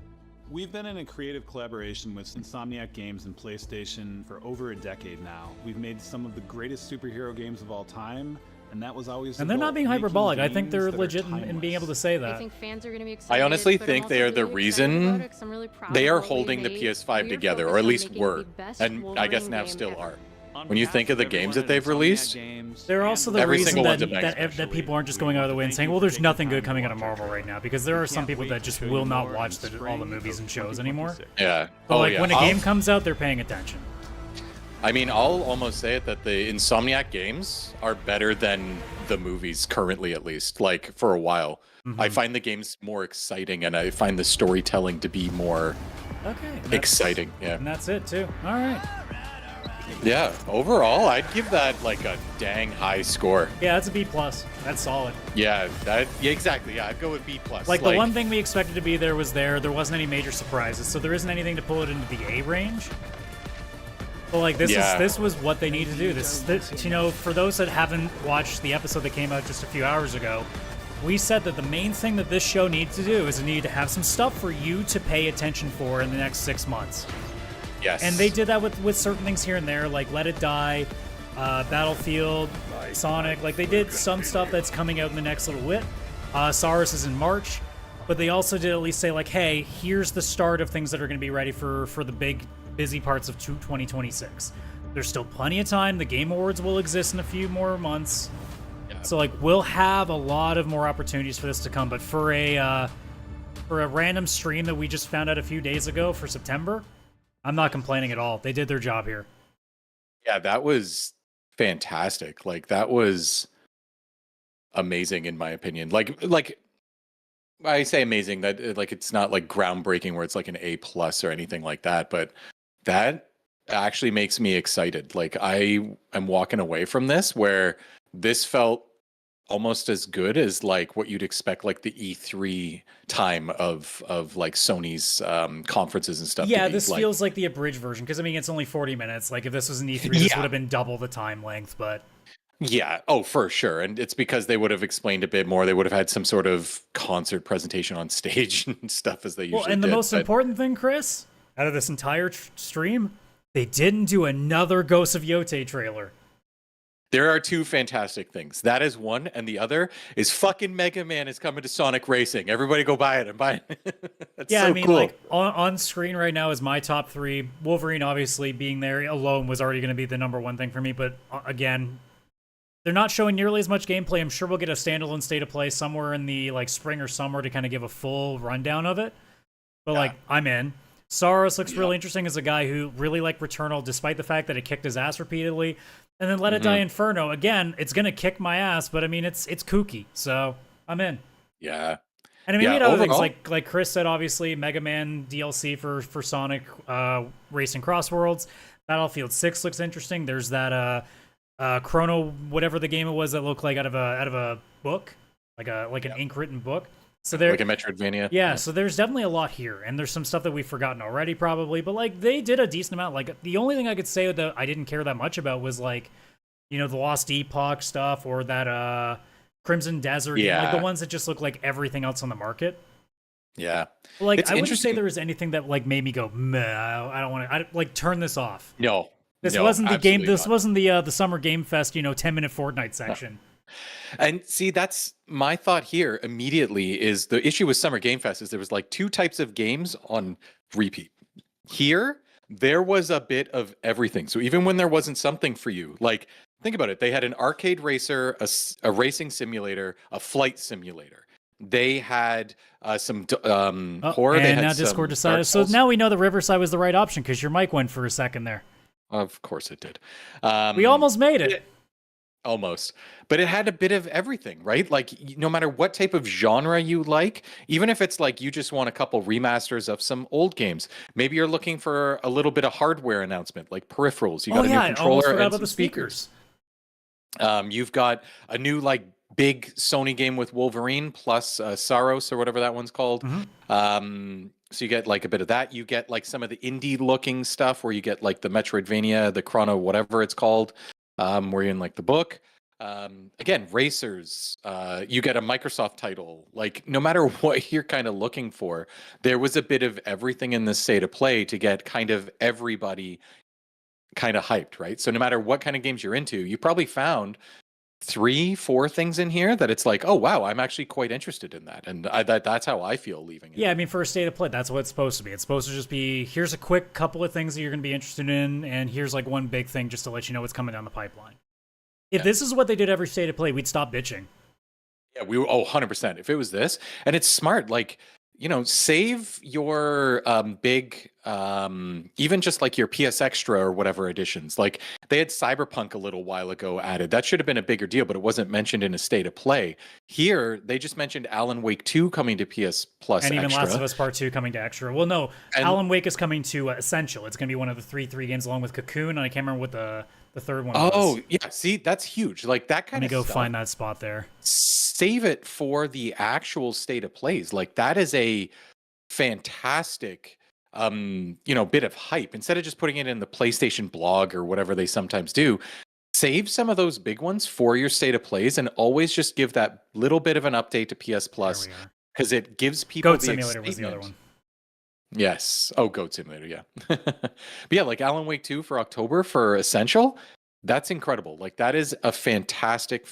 [SPEAKER 19] We've been in a creative collaboration with Insomniac Games and PlayStation for over a decade now. We've made some of the greatest superhero games of all time, and that was always the
[SPEAKER 1] And they're not
[SPEAKER 19] goal,
[SPEAKER 1] being
[SPEAKER 19] making
[SPEAKER 1] hyperbolic. I think
[SPEAKER 19] games
[SPEAKER 1] they're
[SPEAKER 19] that are
[SPEAKER 1] legit in being able to say
[SPEAKER 20] I
[SPEAKER 1] that.
[SPEAKER 20] think fans are going to be excited.
[SPEAKER 2] I honestly
[SPEAKER 20] but I'm
[SPEAKER 2] think they
[SPEAKER 20] also
[SPEAKER 2] are the
[SPEAKER 20] really excited about
[SPEAKER 2] reason
[SPEAKER 20] it 'cause I'm really proud
[SPEAKER 2] they
[SPEAKER 20] of
[SPEAKER 2] are
[SPEAKER 20] what we
[SPEAKER 2] holding the
[SPEAKER 20] made.
[SPEAKER 2] PS5
[SPEAKER 20] We are
[SPEAKER 2] together,
[SPEAKER 20] focused
[SPEAKER 2] or at
[SPEAKER 20] on
[SPEAKER 2] least
[SPEAKER 20] making
[SPEAKER 2] were,
[SPEAKER 20] the best
[SPEAKER 2] and I guess
[SPEAKER 20] Wolverine
[SPEAKER 2] now
[SPEAKER 20] game
[SPEAKER 2] still
[SPEAKER 20] ever.
[SPEAKER 2] are.
[SPEAKER 18] On
[SPEAKER 2] When you
[SPEAKER 18] behalf
[SPEAKER 2] think of the
[SPEAKER 18] everyone
[SPEAKER 2] games
[SPEAKER 18] at
[SPEAKER 2] that they've
[SPEAKER 18] Insomniac
[SPEAKER 2] released,
[SPEAKER 18] Games
[SPEAKER 1] They're also the
[SPEAKER 2] Every
[SPEAKER 1] reason
[SPEAKER 2] single
[SPEAKER 1] that,
[SPEAKER 2] one's a bang
[SPEAKER 1] that people aren't just going out of the way and saying, well, there's nothing good coming out of Marvel right now, because there are some people that just will not watch all the movies and shows anymore.
[SPEAKER 2] Yeah.
[SPEAKER 1] But like
[SPEAKER 2] yeah.
[SPEAKER 1] when a game comes out, they're paying attention.
[SPEAKER 2] I mean, I'll almost say it that the Insomniac games are better than the movies currently, at least. Like for a while, I find the games more exciting, and I find the storytelling to be more exciting. Yeah.
[SPEAKER 1] And that's it too. All right.
[SPEAKER 2] Yeah. Overall, I'd give that like a dang high score.
[SPEAKER 1] Yeah, that's a B plus. That's solid.
[SPEAKER 2] Yeah. Yeah. Exactly. Yeah. I'd go with B plus.
[SPEAKER 1] Like the one thing we expected to be there was there. There wasn't any major surprises, so there isn't anything to pull it into the A range. But like this was what they need to do. This you know, for those that haven't watched the episode that came out just a few hours ago, we said that the main thing that this show needs to do is it need to have some stuff for you to pay attention for in the next 6 months.
[SPEAKER 2] Yes.
[SPEAKER 1] And they did that with certain things here and there, like Let It Die, Battlefield, Sonic. Like they did some stuff that's coming out in the next little bit. Saurus is in March. but they also did at least say like, hey, here's the start of things that are going to be ready for the big busy parts of 2026. There's still plenty of time. The Game Awards will exist in a few more months. Yeah. So like we'll have a lot of more opportunities for this to come. But for a random stream that we just found out a few days ago for September, I'm not complaining at all. They did their job here.
[SPEAKER 2] Yeah, that was fantastic. Like that was amazing in my opinion. Like I say amazing that like it's not like groundbreaking where it's like an A+ or anything like that, but that actually makes me excited. Like I am walking away from this where this felt almost as good as like what you'd expect like the E3 time of like Sony's conferences and stuff.
[SPEAKER 1] Yeah, this feels like the abridged version because I mean it's only 40 minutes. Like if this was an E3, this would have been double the time length, but
[SPEAKER 2] yeah, oh for sure. And it's because they would have explained a bit more. They would have had some sort of concert presentation on stage and stuff as they usually
[SPEAKER 1] Well, and the
[SPEAKER 2] did,
[SPEAKER 1] most important thing, Chris, out of this entire stream, they didn't do another Ghost of Yote trailer.
[SPEAKER 2] There are two fantastic things. That is one, and the other is fucking Mega Man is coming to Sonic Racing. Everybody go buy it. I'm buying it. That's
[SPEAKER 1] Yeah,
[SPEAKER 2] so
[SPEAKER 1] I mean,
[SPEAKER 2] cool.
[SPEAKER 1] like, on screen right now is my top 3. Wolverine, obviously, being there alone was already going to be the number 1 thing for me, but again, they're not showing nearly as much gameplay. I'm sure we'll get a standalone state of play somewhere in the, like, spring or summer to kind of give a full rundown of it. But, like, I'm in. Saros looks really interesting as a guy who really liked Returnal, despite the fact that it kicked his ass repeatedly. And then Let It Die Inferno. Again, it's going to kick my ass, but I mean, it's kooky, so I'm in.
[SPEAKER 2] Yeah.
[SPEAKER 1] And I mean, we had other things, like Chris said, obviously, Mega Man DLC for Sonic Racing Cross Worlds. Battlefield 6 looks interesting. There's that Chrono, whatever the game it was that looked like out of a book, like an ink-written book. So there,
[SPEAKER 2] like a Metroidvania.
[SPEAKER 1] Yeah, so there's definitely a lot here, and there's some stuff that we've forgotten already, probably. But like, they did a decent amount. Like, the only thing I could say that I didn't care that much about was like, you know, the Lost Epoch stuff or that Crimson Desert.
[SPEAKER 2] Yeah,
[SPEAKER 1] like the ones that just look like everything else on the market.
[SPEAKER 2] Yeah,
[SPEAKER 1] like I wouldn't say there was anything that like made me go, meh, I don't want to. Like turn this off.
[SPEAKER 2] No,
[SPEAKER 1] this wasn't the game. This wasn't the Summer Game Fest, 10-minute Fortnite section.
[SPEAKER 2] And see, that's my thought here immediately is the issue with Summer Game Fest is there was like 2 types of games on repeat. Here, there was a bit of everything. So even when there wasn't something for you, like think about it. They had an arcade racer, a racing simulator, a flight simulator. They had some horror.
[SPEAKER 1] And
[SPEAKER 2] they had
[SPEAKER 1] now Discord
[SPEAKER 2] some
[SPEAKER 1] decided. So now we know that Riverside was the right option because your mic went for a second there.
[SPEAKER 2] Of course it did.
[SPEAKER 1] We almost made it.
[SPEAKER 2] Almost. But it had a bit of everything, right? Like no matter what type of genre you like, even if it's like you just want a couple remasters of some old games, maybe you're looking for a little bit of hardware announcement like peripherals. You got a new controller and some speakers. You've got a new like big Sony game with Wolverine plus Saros or whatever that one's called. So you get like a bit of that. You get like some of the indie looking stuff where you get like the Metroidvania, the Chrono, whatever it's called. Where you're in like the book. Again, racers, you get a Microsoft title. Like no matter what you're kind of looking for, there was a bit of everything in this state of play to get kind of everybody kind of hyped, right? So no matter what kind of games you're into, you probably found 3-4 things in here that it's like, oh wow, I'm actually quite interested in that. And that's how I feel leaving it.
[SPEAKER 1] Yeah, I mean, for a state of play, that's what it's supposed to be. It's supposed to just be, here's a quick couple of things that you're going to be interested in, and here's like one big thing just to let you know what's coming down the pipeline. If this is what they did every state of play, we'd stop bitching.
[SPEAKER 2] Yeah, we were 100%. If it was this, and it's smart, like, save your big, even just like your PS Extra or whatever editions. Like they had Cyberpunk a little while ago added. That should have been a bigger deal, but it wasn't mentioned in a state of play. Here, they just mentioned Alan Wake 2 coming to PS Plus
[SPEAKER 1] and even
[SPEAKER 2] Extra.
[SPEAKER 1] Last of Us Part 2 coming to Extra. Well, no, Alan Wake is coming to Essential. It's going to be one of the three games along with Cocoon, and I can't remember what the third one was.
[SPEAKER 2] Oh, yeah. See, that's huge. Like that kind of
[SPEAKER 1] stuff. Let me
[SPEAKER 2] go
[SPEAKER 1] find that spot there.
[SPEAKER 2] Save it for the actual state of plays. Like that is a fantastic bit of hype. Instead of just putting it in the PlayStation blog or whatever they sometimes do, save some of those big ones for your state of plays and always just give that little bit of an update to PS Plus because it gives people
[SPEAKER 1] Goat Simulator was the other one.
[SPEAKER 2] Yes. Oh, Goat Simulator, yeah. But yeah, like Alan Wake 2 for October for Essential, that's incredible. Like that is a fantastic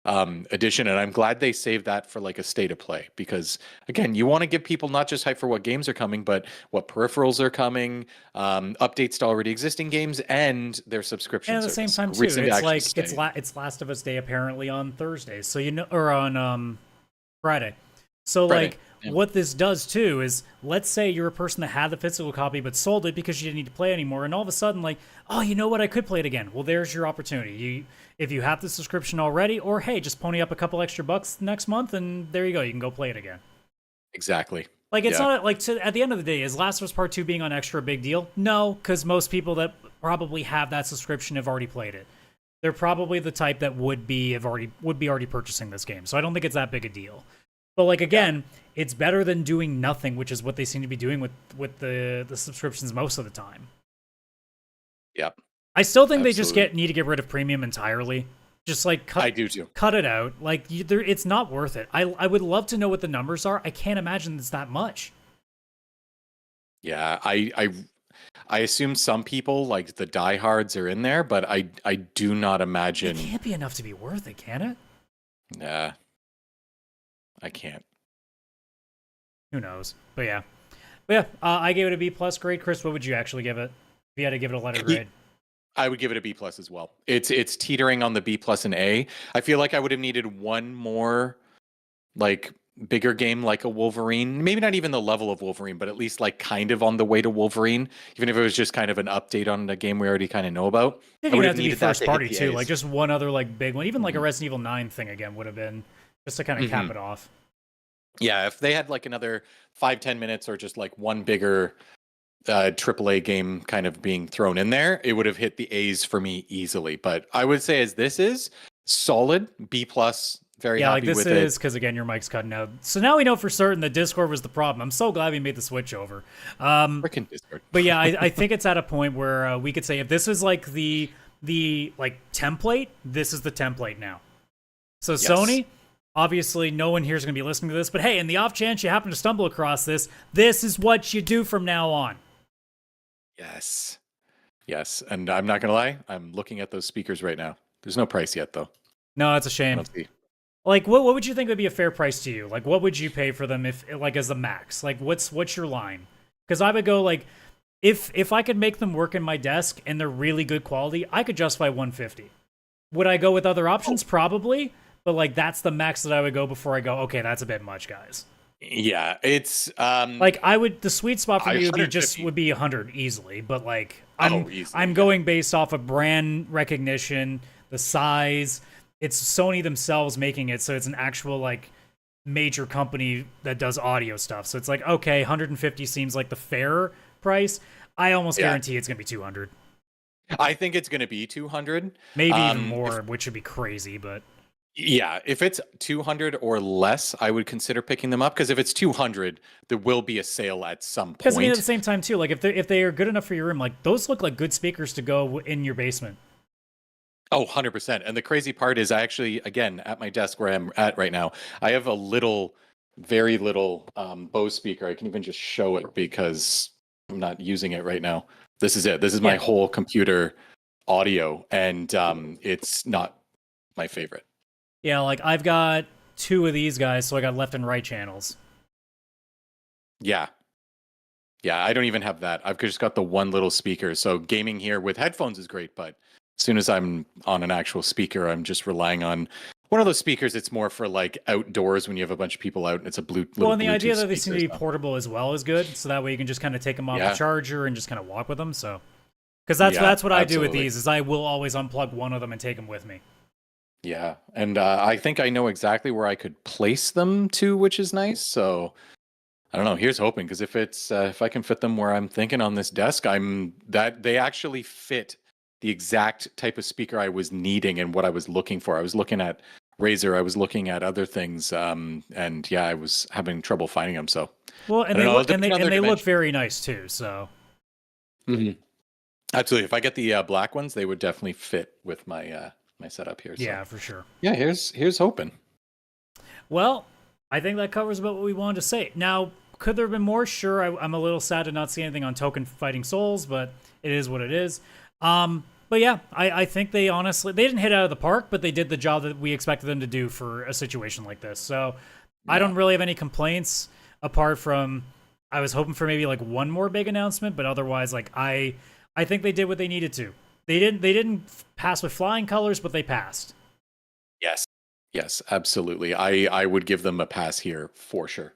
[SPEAKER 2] edition, and I'm glad they saved that for like a state of play, because again, you want to give people not just hype for what games are coming, but what peripherals are coming, updates to already existing games, and their subscription.
[SPEAKER 1] And at the same time too, it's Last of Us Day apparently on Thursdays, so or on Friday. So like what this does too is, let's say you're a person that had the physical copy but sold it because you didn't need to play anymore, and all of a sudden like, oh, you know what, I could play it again. Well, there's your opportunity. If you have the subscription already, or hey, just pony up a couple extra bucks next month, and there you go, you can go play it again.
[SPEAKER 2] Exactly.
[SPEAKER 1] Like, it's not like, at the end of the day, is Last of Us Part 2 being on extra a big deal? No, because most people that probably have that subscription have already played it. They're probably the type that would be already purchasing this game, so I don't think it's that big a deal. But like, again, it's better than doing nothing, which is what they seem to be doing with the subscriptions most of the time.
[SPEAKER 2] Yep.
[SPEAKER 1] I still think they just need to get rid of premium entirely. Just like cut,
[SPEAKER 2] I do too.
[SPEAKER 1] Cut it out. Like, it's not worth it. I would love to know what the numbers are. I can't imagine it's that much.
[SPEAKER 2] Yeah, I assume some people, like the diehards, are in there, but I do not imagine.
[SPEAKER 1] It can't be enough to be worth it, can it?
[SPEAKER 2] Nah, I can't.
[SPEAKER 1] Who knows? But yeah, I gave it a B+ grade. Chris, what would you actually give it if you had to give it a letter grade?
[SPEAKER 2] I would give it a B+ as well. It's teetering on the B+ and A. I feel like I would have needed one more, like, bigger game like a Wolverine. Maybe not even the level of Wolverine, but at least like kind of on the way to Wolverine. Even if it was just kind of an update on a game we already kind of know about.
[SPEAKER 1] I think it would have to be first party too. Like just one other like big one. Even like a Resident Evil 9 thing again would have been just to kind of cap it off.
[SPEAKER 2] Yeah, if they had like another 5-10 minutes or just like one bigger AAA game kind of being thrown in there, it would have hit the A's for me easily. But I would say as this is solid, B+, very happy with it.
[SPEAKER 1] Yeah, like this is, because again, your mic's cutting out. So now we know for certain that Discord was the problem. I'm so glad we made the switch over.
[SPEAKER 2] Freaking Discord.
[SPEAKER 1] But yeah, I think it's at a point where we could say if this is like the like template, this is the template now. So yes. Sony, obviously no one here is going to be listening to this, but hey, in the off chance you happen to stumble across this, this is what you do from now on.
[SPEAKER 2] Yes, and I'm not gonna lie, I'm looking at those speakers right now. There's no price yet, though.
[SPEAKER 1] No, that's a shame. Like, what would you think would be a fair price to you? Like, what would you pay for them if, like, as the max? Like, what's your line? Because I would go like, if I could make them work in my desk and they're really good quality, I could justify $150. Would I go with other options? Probably, but like that's the max that I would go before I go, okay, that's a bit much, guys.
[SPEAKER 2] Yeah, it's
[SPEAKER 1] like the sweet spot for me would be 100 easily, but like I'm going based off of brand recognition, the size. It's Sony themselves making it, so it's an actual like major company that does audio stuff. So it's like, okay, 150 seems like the fair price. I almost guarantee it's gonna be 200.
[SPEAKER 2] I think it's gonna be 200,
[SPEAKER 1] maybe even more, which would be crazy, but.
[SPEAKER 2] Yeah, if it's 200 or less, I would consider picking them up, because if it's 200, there will be a sale at some point.
[SPEAKER 1] Because I mean, at the same time too, like if they are good enough for your room, like those look like good speakers to go in your basement.
[SPEAKER 2] Oh, 100%. And the crazy part is I actually, again, at my desk where I'm at right now, I have a very little Bose speaker. I can even just show it because I'm not using it right now. This is it. This is my whole computer audio, and it's not my favorite.
[SPEAKER 1] Yeah, like I've got 2 of these guys, so I got left and right channels.
[SPEAKER 2] Yeah, I don't even have that. I've just got the one little speaker. So gaming here with headphones is great, but as soon as I'm on an actual speaker, I'm just relying on one of those speakers. It's more for like outdoors when you have a bunch of people out, and it's a Bluetooth.
[SPEAKER 1] Well, and the idea that they seem to be portable as well is good. So that way you can just kind of take them off the charger and just kind of walk with them. So, because that's what I do with these is I will always unplug one of them and take them with me.
[SPEAKER 2] Yeah, and I think I know exactly where I could place them to, which is nice. So I don't know. Here's hoping, because if I can fit them where I'm thinking on this desk, they actually fit the exact type of speaker I was needing and what I was looking for. I was looking at Razer, I was looking at other things, and yeah, I was having trouble finding them. So
[SPEAKER 1] well, and they look very nice too. So
[SPEAKER 2] absolutely, if I get the black ones, they would definitely fit with my my setup here. So.
[SPEAKER 1] Yeah, for sure.
[SPEAKER 2] Yeah, here's hoping.
[SPEAKER 1] Well, I think that covers about what we wanted to say. Now, could there have been more? Sure, I'm a little sad to not see anything on Token Fighting Souls, but it is what it is. But But yeah, I think they didn't hit out of the park, but they did the job that we expected them to do for a situation like this. So I don't really have any complaints apart from I was hoping for maybe like one more big announcement, but otherwise, like I think they did what they needed to. They didn't pass with flying colors, but they passed.
[SPEAKER 2] Yes, absolutely. I would give them a pass here for sure.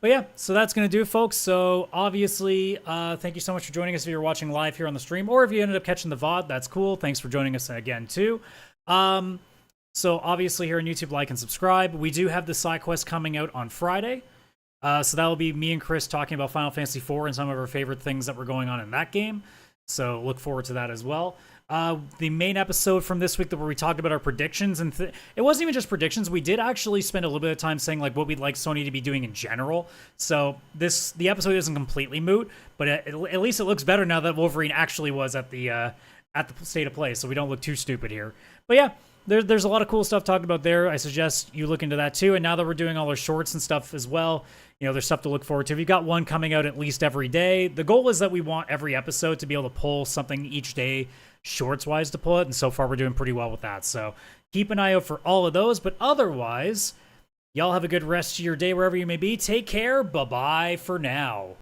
[SPEAKER 1] But yeah, so that's going to do it, folks. So obviously, thank you so much for joining us if you're watching live here on the stream, or if you ended up catching the VOD, that's cool. Thanks for joining us again, too. So obviously here on YouTube, like and subscribe. We do have the side quest coming out on Friday. So that will be me and Chris talking about Final Fantasy IV and some of our favorite things that were going on in that game. So look forward to that as well. The main episode from this week where we talked about our predictions, and it wasn't even just predictions. We did actually spend a little bit of time saying like what we'd like Sony to be doing in general. So the episode isn't completely moot, but at least it looks better now that Wolverine actually was at the state of play, so we don't look too stupid here. But yeah, there's a lot of cool stuff talked about there. I suggest you look into that too. And now that we're doing all our shorts and stuff as well, there's stuff to look forward to. We've got one coming out at least every day. The goal is that we want every episode to be able to pull something each day shorts-wise to pull it, and so far we're doing pretty well with that. So keep an eye out for all of those, but otherwise, y'all have a good rest of your day wherever you may be. Take care. Bye-bye for now.